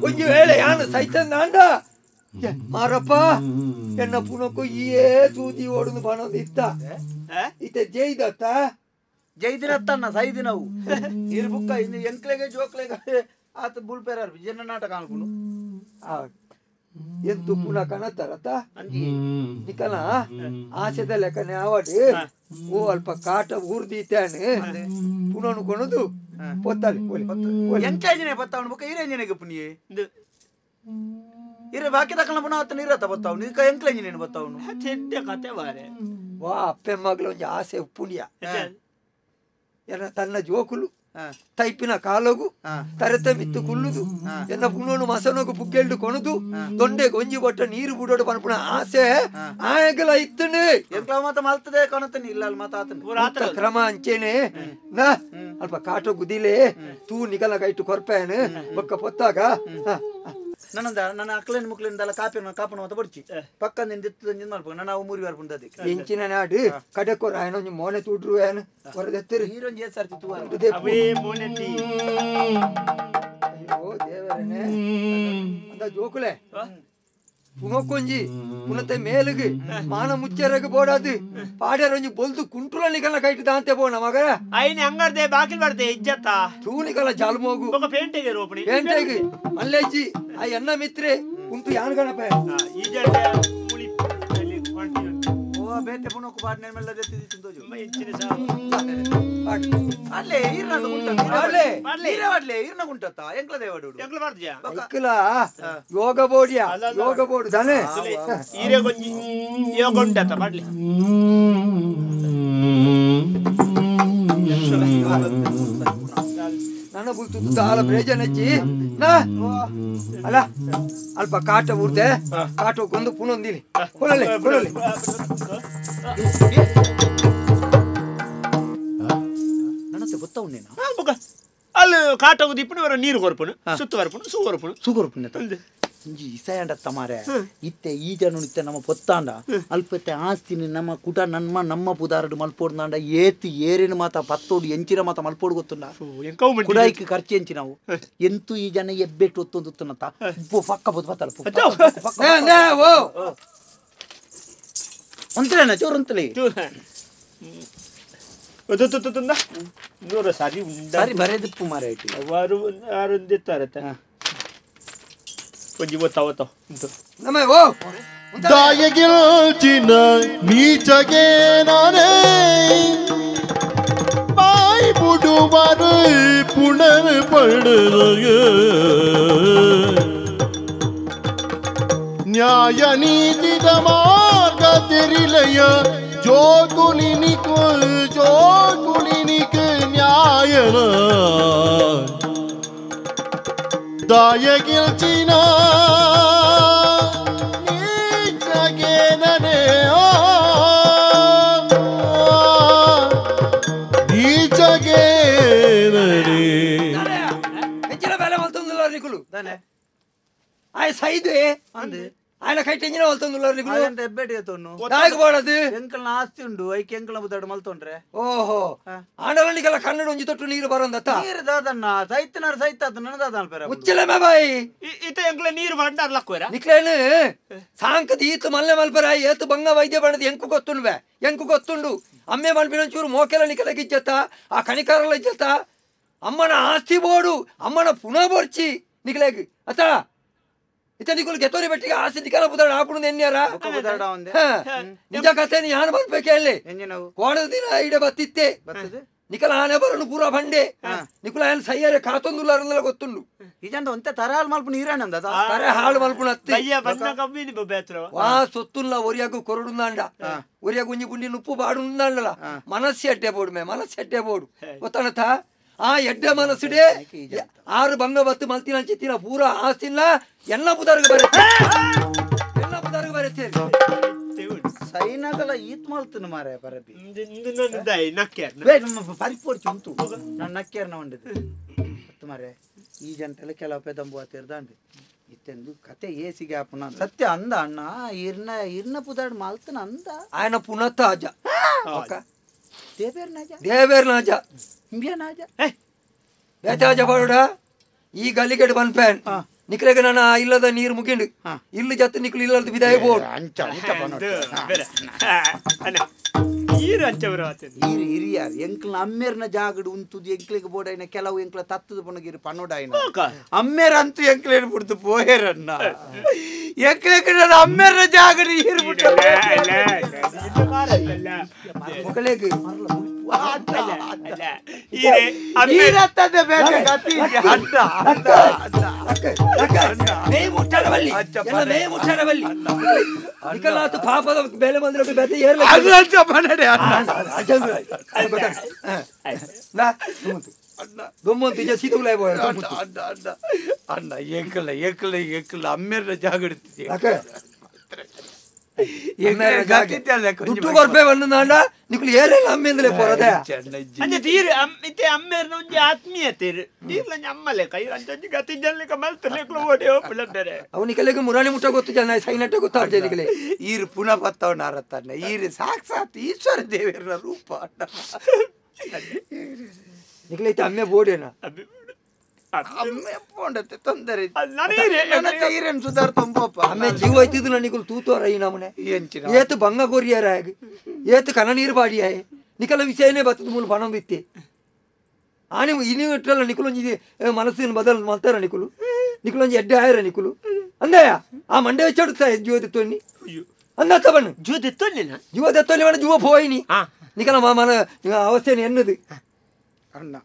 ಒಂಜಿ ವೇಳೆ ಯಾನು ಸೈತಂದಾಂಡ ಮಾರಪ್ಪ ಎನ್ನ ಪುನಕು ಈಯೇ ಸೂಜಿ ಓಡುದು ಬಣದು ಇತ್ತ ಇತ್ತೆ ಜೈದತ್ತ ಜೈದಿನತ್ತನ್ನ ಸೈದಿನವು ಇರ್ಬುಕ್ಕ ಇನ್ನು ಎಂಕ್ಲೆಗೆ ಜೋಕ್ಲೆಗೆ ಆತ ಬುಳ್ಪೇರಾರ್ ಜನ ನಾಟಕ ಅನ್ಕೊಂಡು ಎಂತು ಪುನಃ ಕಣತಾರತ್ತ ನಿಕನ ಆಸೆದ ಲೆಕ್ಕನೆ ಆವಡಿ ಓ ಅಲ್ಪ ಕಾಟ ಊರ್ದೀತಾನೆ ಪುನಃ ಕೊಣದು ಪೊತ್ತಲಿ ಎಂಕ್ಲೇಜನೆ ಬತ್ತಾವನು ಬುಕ್ಕ ಈರೇಂಜನೆಗೆ ಪುನಿಯೇ ಇರೆ ಬಾಕಿ ತಕ್ಕನ ಪುನಃ ಆತ ನೀರತ್ತ ಬತ್ತಾವನು ಈಗ ಎಂಕ್ಲೇಂಜನೇನು ಬತ್ತಾವನು ಚೆಡ್ಡೆ ಕತೆ ಬಾರೆ ವಾ ಅಪ್ಪೆ ಮಗಳು ಒಂಜಿ ಆಸೆ ಪುಣ್ಯ ಎನ್ನ ತನ್ನ ಜೋಕುಲು ತೈಪಿನ ಕಾಲಗು ತರತೆ ಮಿತ್ತು ಕುಲ್ಲುದು ಎನ್ನ ಪುಣ್ಣನು ಮಸನಗು ಪುಗ್ಗೆಲ್ಡು ಕೊಣದು ದೊಂಡೆ ಗೊಂಜಿ ಬೊಟ್ಟ ನೀರು ಬುಡೋಡು ಪನ್ಪುಣ ಆಸೆ ಆಯಗಲ ಇತ್ತನೆ ಎಂಕ್ಲ ಮಾತ ಮಲ್ತದೆ ಕಾಣುತ್ತಾನೆ ಇಲ್ಲ ಅಲ್ಲಿ ಮಾತಾತನೆ ಕ್ರಮ ಅಂಚೇನೆ ನಾ ಅಲ್ಪ ಕಾಟೋ ಗುದಿಲೆ ತೂ ನಿಗಲ ಗೈಟು ಕೊರ್ಪೇನೆ ಒಕ್ಕ ಪೊತ್ತಾಗ ನನ್ನದ ನನ್ನ ಅಕ್ಲೇನ್ ಮುಕ್ಲಿಂದಲ್ಲ ಕಾಪನ ಮತ ಬಡ್ಚಿ ಪಕ್ಕಂದ ದಿತ್ತು ಮಾಡ್ಬೇಕು ನಾನು ಅವು ಮೂರಿ ವಾರ ಪುಂದದಿ ಎಂಚಿನ ನಾಡು ಕಡೆಕೋರ ಏನೊಂದು ಮೋನೆ ತೂಡ್ರು ಏನು ಹೊರದೆತ್ತರು ಹೀರೋನ್ ಜೇ ಸರ್ತಿ ಅವೇ ಮೋನೆತಿ ಅಯ್ಯೋ ದೇವರನೇ ಅಂದ ಜೋಕುಲೆ ಪುನೊಕ್ಕೊಂಜಿ ಪುನತೆ ಮೇಲುಗು ಮಾನ ಮುಚ್ಚರಗ ಬೋಡಾದು ಪಾಡ್ಯಾರೊಂಜಿ ಬೊಲ್ದು ಕುಂಟುಲ ನಿಗಲ ಕೈಟ್ ದಾಂತೆ ಬೋಣ ಮಗ ಐನಿ ಅಂಗರ್ದೆ ಬಾಕಿಲ್ ಬರ್ದೆ ಇಜ್ಜತ್ತ ತೂ ನಿಗಲ ಜಾಲ್ಮೋಗು ఒక ಪೇಂಟೆಗೆ ರೋಪಣಿ ಪೇಂಟೆಗೆ ಅಲ್ಲೇಜಿ ಆ ಎನ್ನ ಮಿತ್ರೆ ಕುಂಟು ಯಾನ್ ಗಣಪ ಈಜಡೆ ಮುಳಿ ಅಲ್ಲಿ ಕಂಟಿನ್ಯೂ ಓ ಬೇತೆ ಪುನೋಕು ಪಾಡ್ನೆ ಮೆಲ್ಲದೆ ತಿಂದು ಜೋ ಹೆಚ್ಚಿನ ಅಲ್ಲೇ ಈರ್ನದು ಗುಂಟ ಅಲ್ಲೇ ನೀರೇ ವಾಡ್ಲೆ ಈರ್ನ ಗುಂಟತ್ತ ಎಂಕ್ಲ ದೇವಡು ಎಂಕ್ಲ ಬರ್ದ್ಯಾ ಇಕ್ಕಲ ಯೋಗ ಬೋಡಿಯ ಯೋಗ ಬೋರ್ಡ್ ತಾನೆ ಈರೆ ಗೊಂಜಿ ಯೋಗ ಉಂಟತ್ತ ಮಾಡ್ಲಿ ನನ್ನ ಬುಲ್ತು ದಾಲ ಬ್ರೇಜನಜ್ಜಿ ನಾ ಅಲ್ಲ ಅಲ್ಪ ಕಾಟ ಊರ್ದೆ ಕಾಟ ಕೊಂದು ಪುನೊಂದಿಲಿ ಕೊಡಲೆ ಕೊಡಲೆ ನನ್ನತ್ತೆ ಗೊತ್ತವನೇನ ಅಲ್ಲಿ ಕಾಟೋಗುದು ಇಪ್ಪನವರ ನೀರು ಕೊರ್ಪುನು ಸುತ್ತು ಬರ್ಪುನು ಸೂ ಕೊರ್ಪುನು ಸುಗರು ಪುಣ್ಯತ ಇಂಜಿ ಇಸಯಂಡತ್ತ ಮಾರೆ ಇತ್ತೆ ಈ ಜನ ಇತ್ತೆ ನಮ್ಮ ಪೊತ್ತಾಂಡ ಅಲ್ಪತ್ತೆ ಆಸ್ತಿನಿ ನಮ್ಮ ಕುಟ ನಮ್ಮ ಪುದಾರಡು ಮಲ್ಪೋಡ್ದಾಂಡ ಏತಿ ಏರೇನು ಮಾತ ಪತ್ತೋಡು ಎಂಚಿನ ಮಾತ ಮಲ್ಪೋಡು ಗೊತ್ತುಂಡ ಕುಡಾಯ್ಕೆ ಖರ್ಚು ಎಂಚಿ ನಾವು ಎಂತೂ ಈ ಜನ ಎಬ್ಬೆಟ್ಟು ಒತ್ತೊಂದು ಉತ್ತನತ್ತ ಪಕ್ಕ ಬುದ್ ಬತ್ತಲ್ಲ ಒಂತಲೇನ ಚೋರು ಅಂತಲೇ ಸಾರಿ ಸರಿ ಬರೇದಿಪ್ಪು ಮಾರೆ ಆಯ್ತು ಅವರು ಯಾರೊಂದಿತ್ತಾರತ್ತ కొంచెం పోతావు దాయగిల్చిన నీచగే నానే బాయ్ బుడువారు పునర్ పడరగ ನ್ಯಾಯ ನೀತಿದ ಮಾರ್ಗ ತೆರಿಲಯ ಜೋಕುಲಿನಿಕು ನ್ಯಾಯನ ದಾಯಗಿಲ್ಚಿನ ನೀಚಗೇನನೆ ನೀಚಗೇನನೆ ಹೆಚ್ಚಿನ ಬೆಲೆ ಮಲ್ತೊಂದಿಲ್ಲ ನಿಕುಲು ಆಯ್ ಸೈದೆ ಅಂದೆ ఆయన కైటించిన వెళ్తుంది ఎబ్బెటి ఎత్తోను తాగబడదు ఎంకల ఆస్తి ఉండు ఐకి ఎంకల బుద్దాడు మల్తోండ్ರೆ ఓహో ఆడలనికల కన్నడు ఉంచి ತೊಟ್ಟು ನೀರು ಬರಂದತ್ತ ನೀರು ದಾದನ್ನ ಸೈತನಾರ ಸೈತಾದ ನನ್ನ ದಾದನ ಪೇರ ಮುಚ್ಚಲಮೆ ಬಾಯಿ ಇತ ಎಂಕಲ ನೀರು ಬಂಡಾರ ಲಕ್ಕೋರ ನಿಕ್ಲೇನು ಸಾಂಕ ದೀತು ಮಲ್ಲೆ ಮಲ್ಪರ ಏತು ಬಂಗ ವೈದ್ಯ ಬಣದ ಎಂಕು ಗೊತ್ತುಂಡ್ವೆ ಎಂಕು ಗೊತ್ತುಂಡು ಅಮ್ಮೆ ಮಲ್ಪಿನ ಚೂರು ಮೋಕೆಲ ನಿಕಲಗೆ ಇಜ್ಜತ್ತ ಆ ಕಣಿಕಾರಲ ಇಜ್ಜತ್ತ ಅಮ್ಮನ ಆಸ್ತಿ ಬೋಡು ಅಮ್ಮನ ಪುನಃ ಬೋರ್ಚಿ ನಿಕಲೇಗೆ ಅತ್ತ ಇತ ನಿಕುಲ್ ಗೆತೋರಿ ಬೆಟ್ಟಿಗೆ ಆಸ್ತಿ ನಿಕಲ ಬುದಾಡ ಆಪುಡು ಎನ್ಯಾರ ನಿಜ ಕಥೆ ನೀ ಯಾನು ಬರ್ಬೇಕೆ ಅಲ್ಲಿ ಕೋಣದ ದಿನ ಐಡೆ ಬತ್ತಿತ್ತೆ ನಿಕಲ ಆನೆ ಬರನು ಪೂರ ಬಂಡೆ ನಿಕುಲ ಆಯನ ಸಯ್ಯರೆ ಕಾತೊಂದುಲ್ಲಾರಲ್ಲ ಗೊತ್ತುಂಡು ಇಜಂದ ಒಂತೆ ತರಾಲ್ ಮಲ್ಪ ನೀರೇನಂದ ತರೆ ಹಾಳು ಮಲ್ಪುಣ ಅತ್ತಿ ಅಯ್ಯ ಬಣ್ಣ ಕಮ್ಮಿನಿ ಬೇತ್ರ ವಾ ಸೊತ್ತುಲ್ಲ ಒರಿಯಾಗು ಕೊರಡುಂದಾಂಡ ಒರಿಯಾಗ ಒಂಜಿ ಗುಂಡಿ ನುಪ್ಪು ಬಾಡುಂದಾಂಡಲ ಮನಸ್ಸು ಎಡ್ಡೆ ಬೋಡು ಮನಸ್ಸು ಎಡ್ಡೆ ಬೋಡು ಗೊತ್ತಾನತ ಆ ಎಡ್ಡೆ ಮನಸ್ಸುಡೆ 6 ಬಂಗ ಬತ್ತು ಮಲ್ತಿನ ಚಿತ್ತಿನ ಪೂರ ಆಸ್ತಿನ ಎಲ್ಲ ಬುದಾರ್ಗ ಬರುತ್ತೆ ಸೈನಗಲ ಈತ್ ಮಲ್ತನ ಮಾರೆ ಪರಬಿ ಪರಿಪೋಡ್ಚಿ ಉಂಟು ನಾನು ನಕ್ಕ್ಯಾರ್ನ ಉಂಡಿದ್ದು ಮಾರೆ ಈ ಜಂಟೆಲ್ಲ ಕೆಲವು ಪೆದಂಬು ಆತಿರ್ದಾಂಡಿ ಇತ್ತೆಂದು ಕತೆ ಏಸಿಗೆ ಆಪುನ ಸತ್ಯ ಅಂದ ಅಣ್ಣ ಇರ್ನ ಪುದಾಡ್ ಮಲ್ತನ ಅಂದ ఆయన పునఃతాజ ದೇವೇರ್ ನಾಜ నాజ ಹಿಂಬಿಯ ನಾಜ ಬೇತಾಜ ಬಾಡುಡ ಈ ಗಲ್ಲಿಗೆಡ್ ಬನ್ ಪ್ಯಾನ್ ನಿಕ್ಲೆಗ ನನ್ನ ಇಲ್ಲದ ನೀರು ಮುಗಿಂಡು ಇಲ್ಲಿ ಜತ್ತು ನಿಕ್ಲು ಇಲ್ಲದ ವಿದಾಯ ಬೋರ್ಡ್ ಅಂಚ ಹಿರಿಯಾರ್ ಎಂಕ್ಲ ಅಮ್ಮೇರ್ನ ಜಾಗಡು ಉಂತುದು ಎಂಕ್ಲಿಗೆ ಬೋಡೈನ ಕೆಲವು ಎಂಕ್ಲ ತತ್ತದ ಪೊಣಗಿರಿ ಪನ್ನೋಡಾಯಿನ ಅಮ್ಮೇರ್ ಅಂತೂ ಎಂಕ್ಲೇನು ಬಿಡ್ತು ಪೋಯರನ್ನ ಎಂಕ್ಲೆಗೆ ನನ್ನ ಅಮ್ಮೇರ್ನ ಜಾಗಡು ಹೀರ್ಬಿಟ್ಟು ಮಕ್ಕಳಿಗೆ ಹೀರತ್ತದೆ ಬೇರೆ ಗತಿ ಅಡ್ಡ ಪಾಪದ ಬೆಲೆ ಬಂದ್ರೆ ಬೆತೆ ಏರ್ಲ ಗಮ್ಮಂತ ಸೀತುಲೇ ಅಣ್ಣ ಏಕಲ ಅಮ್ಮೇರ್ನ ಜಾಗಡ್ತಿದ್ದೆ ದುಡ್ಡು ಕೊರ್ಪೆ ಬಂದಾಂಡ ನಿಕ್ಲು ಏರೆಲ್ಲ ಅಮ್ಮೆಂದಲೇ ಪೋರದೆ ಅಂಜ ತೀರ್ ಇತ್ತೆ ಅಮ್ಮೇರ್ನ ಒಂಜಿ ಆತ್ಮೀಯತೆ ನೀರ್ಲ ಅಮ್ಮಲೆ ಕೈ ಅಂಜಿ ಗತಿ ಜಲ್ಲಿಕ ಮಲ್ತಲೇಕ್ಲು ಓಡಿ ಹೋಗ್ಬಿಡರೆ ಅವನಿಗೆಲ್ಲ ಮುರಾಣಿ ಮುಟ್ಟ ಗೊತ್ತು ಜನ ಸೈನಟ್ಟೆ ಗೊತ್ತಾಗ್ತದೆ ನಿಕ್ಲೆ ಈರು ಪುನಃ ಬತ್ತವನಾರತ್ತಣ್ಣ ಈರು ಸಾಕ್ಷಾತ್ ಈಶ್ವರ ದೇವರ ರೂಪ ನಿಕ್ಲೈತೆ ಅಮ್ಮೆ ಬೋಡೇನ ಅಮ್ಮೆ ಪೋಂಡತೆ ತೊಂದರೆ ಈರೇನು ಸುಧಾರ್ ತೊಂಬಪ್ಪ ಅಮ್ಮೆ ಜೀವ ಐತಿದ್ಲ ನಿಕಲು ತೂತೋರ ಈ ನಮನೆ ಏತು ಬಂಗ ಕೊರಿಯಾರ ಏತು ಕನ ನೀರು ಬಾಡಿಯಾಯ ನಿಕಲ ವಿಷಯನೇ ಬತ್ತದ ಮೂಲ ಪಣ ಬಿತ್ತೆ ಆನೆ ಇನಿ ಇಟ್ಟಲ್ಲ ನಿಕಲೊಂಜಿ ಮನಸ್ಸಿನ ಬದಲ್ ಮಾಡ್ತಾರ ನಿಕಲೊಂಜಿ ಎಡ್ಡೆ ಆಯರ ನಿಕಲು ಅಂದಯ್ಯ ಆ ಮಂಡೆ വെച്ചെടുത്ത ಜೀವ ದೆತ್ತೊನ್ನಿ ಅಂದತ್ತ ಬಣ್ಣ ಜೀವ ದೆತ್ತೊನ್ನಿ ಬಣ್ಣ ಜೀವ ಪೋಯಿನಿ ನಿಕಲ ಮನ ಅವಸ್ಥೆನ ಎನ್ನದು ಅಣ್ಣ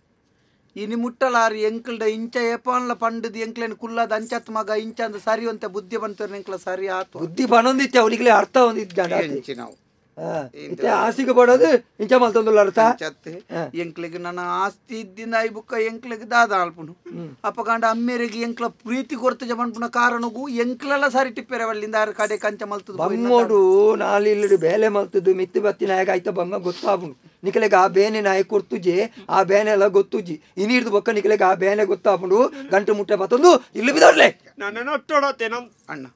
ಇನಿ ಮುಟ್ಟಲಾರಿ ಎಂಕಲ್ಡ ಇಂಚ ಏಪಾನ್ಲ ಪಂಡದು ಎಂಕ್ಲೇನು ಕುಲ್ಲದ ಅಂಚತ್ ಮಗ ಇಂಚ ಅಂದ ಸರಿ ಅಂತ ಬುದ್ಧಿ ಬಂತವ್ರ ಎಂಕ್ಲ ಸರಿ ಆತು ಬುದ್ಧಿ ಬಣೊಂದಿತ್ತೆ ಅವನಿಗೆ ಅರ್ಥ ಹೊಂದಿದ್ದ ನಾವು ಆಸಿಗೆ ಬಡೋದು ಇಂಚ ಮಲ್ತೊಂದುಲ್ಲ ಅರ್ಥ ಎಂಕ್ಲಿಗೆ ನನ್ನ ಆಸ್ತಿ ಇದ್ದಿಂದ ಐ ಬುಕ್ಕ ಎಂಕ್ಲಿಗೆ ದಾದ ಅಲ್ಪುನು ಅಪ್ಪಗಾಂಡ ಅಮ್ಮೇರಿಗೆ ಎಂಕ್ಲ ಪ್ರೀತಿ ಕೊರತೆ ಮನ್ಪುನ ಕಾರಣಗೂ ಎಂಕ್ಲೆಲ್ಲ ಸರಿ ಟಿಪ್ಪೆರೆ ಅವಳಿಂದ ಆರು ಕಡೆ ಕಂಚ ಮಲ್ತದ ಬಂಗೋಡು ನಾಲಿಲ್ಲಡು ಬೇಲೆ ಮಲ್ತದ್ದು ಮಿತ್ತು ಬತ್ತಿ ನಾಯಕ ಆಯ್ತ ಬಂಗ ಗೊತ್ತಾಗುನು ನಿಕಲೆಗೆ ಆ ಬೇನೆ ನಾಯಕ ಕೊರ್ತುಜಿ ಆ ಬೇನೆ ಎಲ್ಲ ಗೊತ್ತುಜಿ ಇನಿಡ್ದು ಬೊಕ್ಕ ನಿಕಲೆಗೆ ಆ ಬೇನೆ ಗೊತ್ತಾಪುಂಡು ಗಂಟು ಮುಟ್ಟೆ ಬತ್ತೊಂದು ಇಲ್ಲಿ ಬಿದೋಡ್ಲೆ ನಾನು ಒಟ್ಟೋಡತ್ತೇನ ಅಣ್ಣ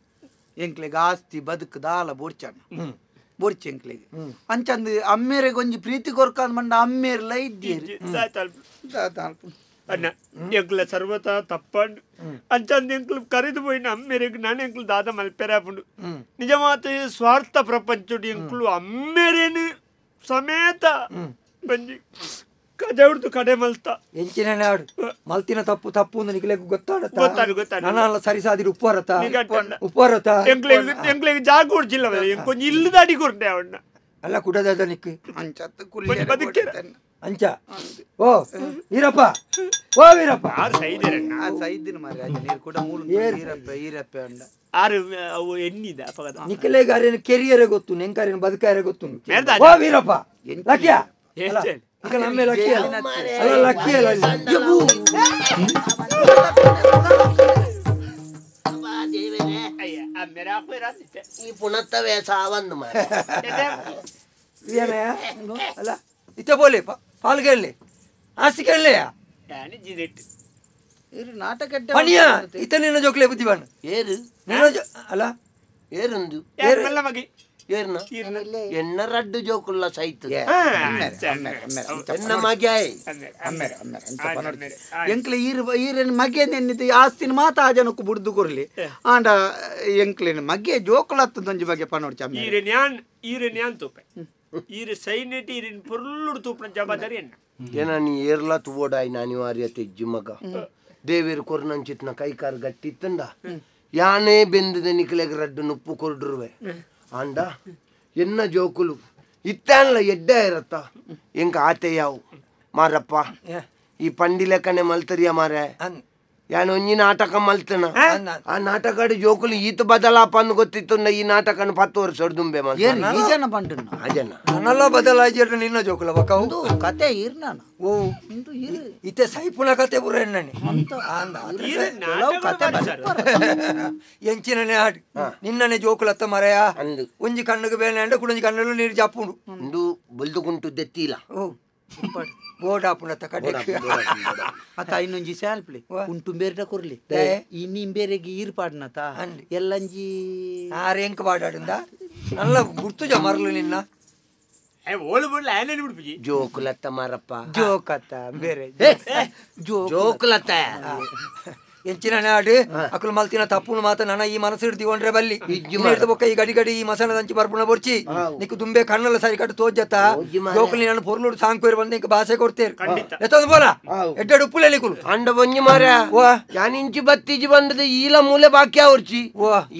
ಎಂಕ್ಲಿಗೆ ಆಸ್ತಿ ಬದುಕು ದಾಲ ಬೋಡ್ಚಣ್ಣ ಬೋಡ್ಚಿ ಎಂಕ್ಲಿಗೆ ಅಂಚಂದು ಅಮ್ಮೇರಿಗೆ ಒಂಜಿ ಪ್ರೀತಿ ಕೊರ್ಕಾದ್ ಮಂಡ ಅಮ್ಮೇರ್ಲ ಇದ್ದೀರಿ ಅಣ್ಣ ಎಂಕ್ಲ ಸರ್ವತ ತಪ್ಪಂಡು ಅಂಚಂದ ಎಂಕ್ಲು ಕರೆದು పోయిన అమ్మేరికి ನಾನು ಎಂಕ್ಲು ದಾದ ಮಲ್ಪೆರಾಪುಂಡು ನಿಜಮಾತ ಸ್ವಾರ್ಥ ಪ್ರಪಂಚುಡು ಎಂಕ್ಲು ಅಮ್ಮೇರೇನು ಸಮೇತ ಬಂಜಿ ಕಜೌಡ್ದು ಕಡೆ ಮಲ್ತ ಎಂಚಿನ ನಾಡು ಮಲ್ತಿನ ತಪ್ಪು ತಪ್ಪು ಅಂತ ನಿಕಲೆಗೆ ಗೊತ್ತಾಡತ್ತ ನನ್ನ ಸರಿ ಸಾದಿರು ಉಪ್ಪರತ್ತ ಎಂಕ್ಲೆಗೆ ಜಾಗ ಕೊಡ್ಚಿಲ್ಲ ಕೊಂಚ ಇಲ್ಲದಾಡಿ ಕೊಡ್ಡೆ ಅವಣ್ಣ ಅಲ್ಲ ಕುಡದ ನಿಕ್ಕು ಅಂಚತ್ತು ಅಂಚ ಓ ವೀರಪ್ಪ ಓ ವೀರಪ್ಪ ಸೈದಿನ ಮಾರಿ ನೀರು ಕೂಡ ಮೂಲ ಈರಪ್ಪ ಅಂಡ ಆರು ಅವು ಎಣ್ಣಿದ ನಿಕಲೆಗಾರೇನು ಕೆರಿಯರೇ ಗೊತ್ತು ನೆಂಕಾರೇನು ಬದುಕಾರೆ ಗೊತ್ತು ಓ ವೀರಪ್ಪ ಲಕ್ಯ ಈಗ ನಮ್ಮೆ ಲಕ್ಕಿ ಅಲ್ಲ ಲಕ್ಕಿ ಅಲ್ಲ ಈ ಪುನತ್ತವೇ ಸಾವಂದು ಅಲ್ಲ ಇತ್ತ ಬೋಲೆ ಪಾಲ್ಗೆಳ್ಳೆ ಆಸ್ತಿ ಕೇಳಲೆಯಾ ನಾಟಕ ಪಣಿಯಾ ಇತ್ತ ನಿನ್ನ ಜೋಕ್ಲೆ ಬುದ್ಧಿ ಬಣ್ಣ ಏರು ಅಲ್ಲ ಏರುಂದು ಏರ್ನ ಎನ್ನ ರಡ್ಡು ಜೋಕುಲ್ಲ ಸೈತು ಎನ್ನ ಮಗ್ಯಾಯ್ ಎಂಕ್ಲೆ ಈರೇನು ಮಗೆ ನೆನ್ನಿದ್ದು ಆಸ್ತಿನ ಮಾತ ಆ ಜನಕ್ಕೂ ಬುಡ್ದು ಕೊರ್ಲಿ ಆಂಡ ಎಂಕ್ಲೇನು ಮಗೆ ಜೋಕುಲತ್ತ ದೊಂಜಿ ಬಗ್ಗೆ ಪನೋಡ್ ಚಮ್ಮ ಈರೆನ್ಯಾನ್ ತೂಪೆ ಈರೆ ಸೈನೆಟ್ ಈರಿನ ಪೊರ್ಲುಡು ತೂಪನ ಜವಾಬ್ದಾರಿ ಎನ್ನ ಏನ ನೀ ಏರ್ಲ ತುವೋಡಾಯ್ ಅನಿವಾರ್ಯತೆ ಇಜ್ಜಿ ಮಗ ದೇವೇರು ಕೊರ್ನಂಚಿತ್ನ ಕೈಕಾರ್ ಗಟ್ಟಿತ್ತಂಡ ಯಾನೇ ಬೆಂದಿದೆ ನಿಕ್ಲೆಗೆ ರಡ್ಡು ನುಪ್ಪು ಕೊರ್ಡ್ರುವೆ ಆಂಡ ಎನ್ನ ಜೋಕುಲು ಇತ್ತಾನಲ್ಲ ಎಡ್ಡೆ ಇರತ್ತ ಎಂಕ ಆತೆ ಯಾವು ಮಾರಪ್ಪ ಈ ಪಂಡಿ ಲೆಕ್ಕನೆ ಮಲ್ತರಿಯ ಮಾರೆ ಯಾನು ಒಂಜಿ ನಾಟಕ ಮಲ್ತನ ಆ ನಾಟಕ ಜೋಕುಲು ಈತ ಬದಲಾಪ ಅಂದ್ ಗೊತ್ತಿತ್ತು ಈ ನಾಟಕನ 10 ವರ್ಷ ಹೊಡ್ದುಂಬೆ ಈ ಜನ ಬಂಟು ಆ ಜನ ನನ್ನೆಲ್ಲ ಬದಲಾಯಿಸಿದ್ರೆ ನಿನ್ನ ಜೋಕುಲ ಬಕ್ಕವು ಕತೆ ಇರ್ನಾನ ಓ ಇತ್ತೆ ಸೈಪುನ ಕತೆ ಬುರ ಎಣ್ಣೆ ಎಂಚಿನನೆ ಆಡಿ ನಿನ್ನನೆ ಜೋಕುಲತ್ತ ಮರೆಯ ಒಂಜಿ ಕಣ್ಣಗೆ ಬೇನೆ ಅಂಡ ಕುಡಂಜಿ ಕಣ್ಣಲ್ಲಿ ನೀರು ಜಾಪುಂಡು ಒಂದು ಬಲ್ದುಗುಂಟು ದೆತ್ತಿಲ್ಲ ಬೋರ್ಡ್ ಹಾಪುಣತ್ತ ಕಡೆ ಅತ್ತ ಇನ್ನೊಂಜಿ ಸ್ಯಾಲ್ಪ್ಲಿ ಕುಂಟುಂಬೇರ್ಡ ಕೊರ್ಲಿ ಇನ್ನು ಇಂಬೇರೆಗೆ ಈರ್ ಪಾಡ್ನತ ಎಲ್ಲಂಜಿ ಆರೇಂಕ ಪಾಡಾಡಿಂದ ನಲ್ಲ ಗುರ್ತುಜ ಮರಲು ನಿನ್ನ ಓಳು ಬಿಡ್ಲ ಏನೇನು ಬಿಡ್ಪಿ ಜೋಕುಲತ್ತ ಮಾರಪ್ಪ ಜೋಕತ್ತ ಬೇರೆ ಜೋಕುಲತ್ತ ಎಂಚಿನ ನಾಡು ಅಕಲು ಮಲ್ತಿನ ತಪ್ಪುನು ಮಾತ ನನ್ನ ಈ ಮನಸ್ಸು ಹಿಡ್ದಿಕೊಂಡ್ರೆ ಬಲ್ಲಿ ಬೊಕ್ಕ ಈ ಗಡಿ ಗಡಿ ಈ ಮಸಾಲ ದಂಚಿ ಬರ್ಪುಣ ಬರ್ಚಿ ನಿಕ್ಕು ದುಂಬೆ ಕಣ್ಣಲ್ಲ ಸರಿ ಕಟ್ಟು ತೋಜತ್ತ ಜೋಕುಲಿ ನಾನು ಪೊರ್ಲುಡು ಸಾಂಕೋರಿ ಬಂದು ನಿಂಗೆ ಭಾಷೆ ಕೊಡ್ತೇರು ಎತ್ತೊಂದು ಬೋಲ ಎಡ್ಡೆಡು ಉಪ್ಪುಲೆ ನಿಕುಲು ಅಂಡ ಬೊಂಜಿ ಮಾರ ಯಾನ್ ಇಂಚಿ ಬತ್ತಿಜಿ ಬಂದದ ಈಲ ಮೂಲೆ ಬಾಕಿ ಅವ್ರಚಿ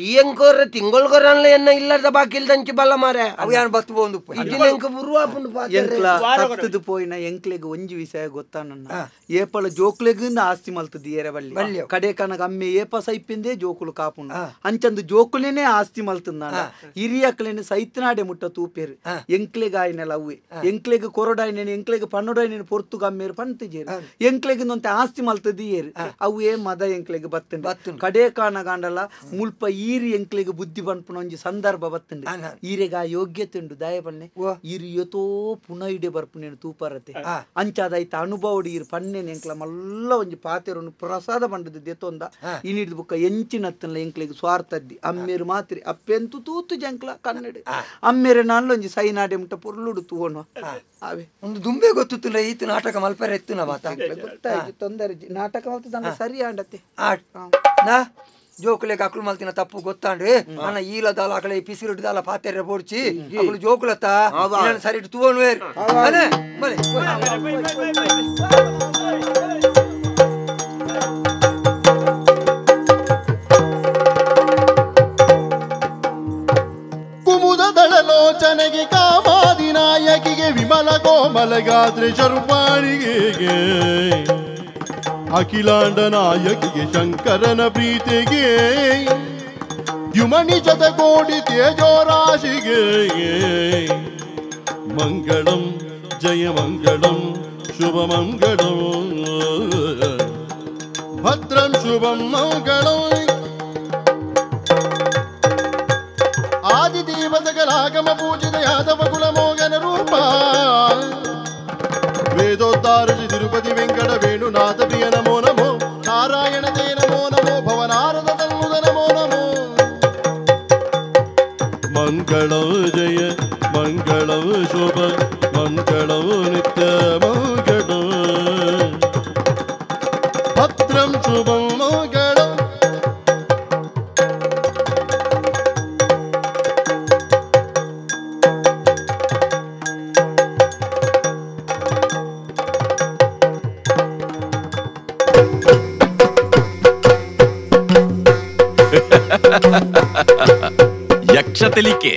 ಈ ಎಂಕೋರ ತಿಂಗೊಳ್ಗೊರಲ್ಲ ಎನ್ನ ಇಲ್ಲದ ಬಾಕಿ ಇಲ್ದಂಚಿ ಬಲ್ಲ ಮಾರ ಅವು ಯಾನ್ ಬತ್ತು ಬೋಂದು ಇಜಿನ ಎಂಕ ಬುರುವಾಪುಂಡು ಎಂಕ್ಲ ತತ್ತದು ಪೋಯಿನ ಎಂಕ್ಲೆಗ್ ಒಂಜಿ ವಿಷಯ ಗೊತ್ತಾನನ್ನ ಏಪಳ ಜೋಕ್ಲೆಗಿಂದ ಆಸ್ತಿ ಮಲ್ತದ ಏರೆ ಬಲ್ಲಿ ಕಡೆ ಕನಗ ಅಮ್ಮೆ ಏಪ ಸೈಪಿಂದೆ ಜೋಕುಲು ಕಾಪುಂಡ ಅಂಚಂದು ಜೋಕುಲೇನೆ ಆಸ್ತಿ ಮಲ್ತಂದ ಹಿರಿಯಕ್ಲೇನೆ ಸೈತನಾಡೆ ಮುಟ್ಟ ತೂಪೇರು ಎಂಕ್ಲೆಗ್ ಆಯ್ನೆಲ್ಲ ಅವ್ವೆ ಎಂಕ್ಲೆಗ್ ಕೊರಡಾಯ್ನೇನೆ ಎಂಕ್ಲೆಗ್ ಪನ್ನೊಡಾಯ್ನೇನೆ ಪೊರ್ತುಗ ಅಮ್ಮೇರು ಪಂತಿಜೇರು ಎಂಕ್ಲೆಗ್ ನೊಂತೆ ಆಸ್ತಿ ಮಲ್ತದಿ ಏರು ಅವೇ ಮದ ಎಂಕ್ಲೆಗ್ ಬತ್ತಂಡು ಕಡೆ ಕಾಣಗಾಂಡಲ್ಲ ಮುಲ್ಪ ಈರಿ ಎಂಕ್ಲೆಗ್ ಬುದ್ಧಿ ಬಂದ್ಪುಣ ಒಂಜಿ ಸಂದರ್ಭ ಬತ್ತಂಡು ಈರೆಗ ಆ ಯೋಗ್ಯತೆ ಉಂಡು ದಯಬಲ್ನೆ ಈರು ಯತೋ ಪುನಃ ಇಡೆ ಬರ್ಪುನೇನು ತೂಪರತೆ ಅಂಚಾದಾಯ್ತ ಅನುಭವಡು ಈರು ಪನ್ನೇನೆ ಎಂಕ್ಲ ಮಲ್ಲ ಒಂಜಿ ಪಾತೆರನ್ನು ಪ್ರಸಾದ ಬಂಡದ ದೆತ್ತೊಂದ ಇನ್ನಿಡ್ದು ಬುಕ್ಕ ಎಂಚಿನತ್ತಲ್ಲ ಎಂಕ್ಲೆಗ್ ಸ್ವಾರ್ಥದ್ದಿ ಅಮ್ಮೇರು ಮಾತ್ರಿ ಅಪ್ಪೆಂತು ತೂತು ಜಂಕ್ಲ ಕನ್ನಡ ಅಮ್ಮೇರೆ ನಾನೊಂಜಿ ಸೈನಾಡೆ ಮುಟ್ಟ ಪುರ್ಲುಡು ತೂವನು ಅವೇ ಒಂದು ದುಂಬೆ ಗೊತ್ತಿಲ್ಲ ಈತ ನಾಟಕ ಮಲ್ಪರೆ ಎತ್ತು ನಾ ಮಾತಾ ಗೊತ್ತಾಯ್ತು ತೊಂದರೆ ನಾಟಕ ಮಲ್ತದ ಸರಿ ಆಂಡತ್ತೆ ನಾ ಜೋಕುಲೆ ಅಕ್ಲು ಮಲ್ತಿನ ತಪ್ಪು ಗೊತ್ತಾಂಡ್ರಿ ನನ್ನ ಈಲ ದಾಲ ಅಕಲೆ ಪಿಸಿರುಡ್ ದಾಲ ಪಾತೆರೆ ಬೋಡ್ಚಿ ಅಕ್ಲು ಜೋಕುಲತ್ತ ಸರಿ ತೂವನು ಕುಮುದದಳಲೋಚನೆಗೆ ಕಾಮಾದಿ ನಾಯಕಿಗೆ ವಿಮಲ ಕೋಮಲಗಾತ್ರೆ ಶರ್ವಾಣಿಗೆ ಅಖಿಲಾಂಡ ನಾಯಕಿಗೆ ಶಂಕರನ ಪ್ರೀತಿಗೆ ಯುಮನಿ ಜತಕೋಟಿ ತೇಜೋರಾಶಿಗೆ ಮಂಗಳಂ ಜಯ ಮಂಗಳಂ ಶುಭ ಮಂಗಳಂ ಭದ್ರಂ ಶುಭಂ ಮಂಗಳಂ ಆದಿದೇವತೆಗಳಾಗಮ ಪೂಜಿತ ಯಾದವ ಕುಲಮೋಗನ ರೂಪ ವೇದೋದ್ಧಾರಜಿ ತಿರುಪತಿ ವೆಂಕಟ ವೇಣುನಾಥ ಪ್ರಿಯ ನಮೋ ನಮೋ ನಾರಾಯಣ ದೇ ನಮೋ ನಮೋ ಭವನಾರದ ತನ್ನುದ ನಮೋ ನಮೋ ಮಂಗಳೋ ಜಯ ಮಂಗಳೋ ಶುಭ ಮಂಗಳೋ ನಿತ್ಯ ಮಂಗಳೋ ಭದ್ರಂ ಶುಭಂ ಮಂಗಳಂ ಯಕ್ಷತೆಲಿಕೆ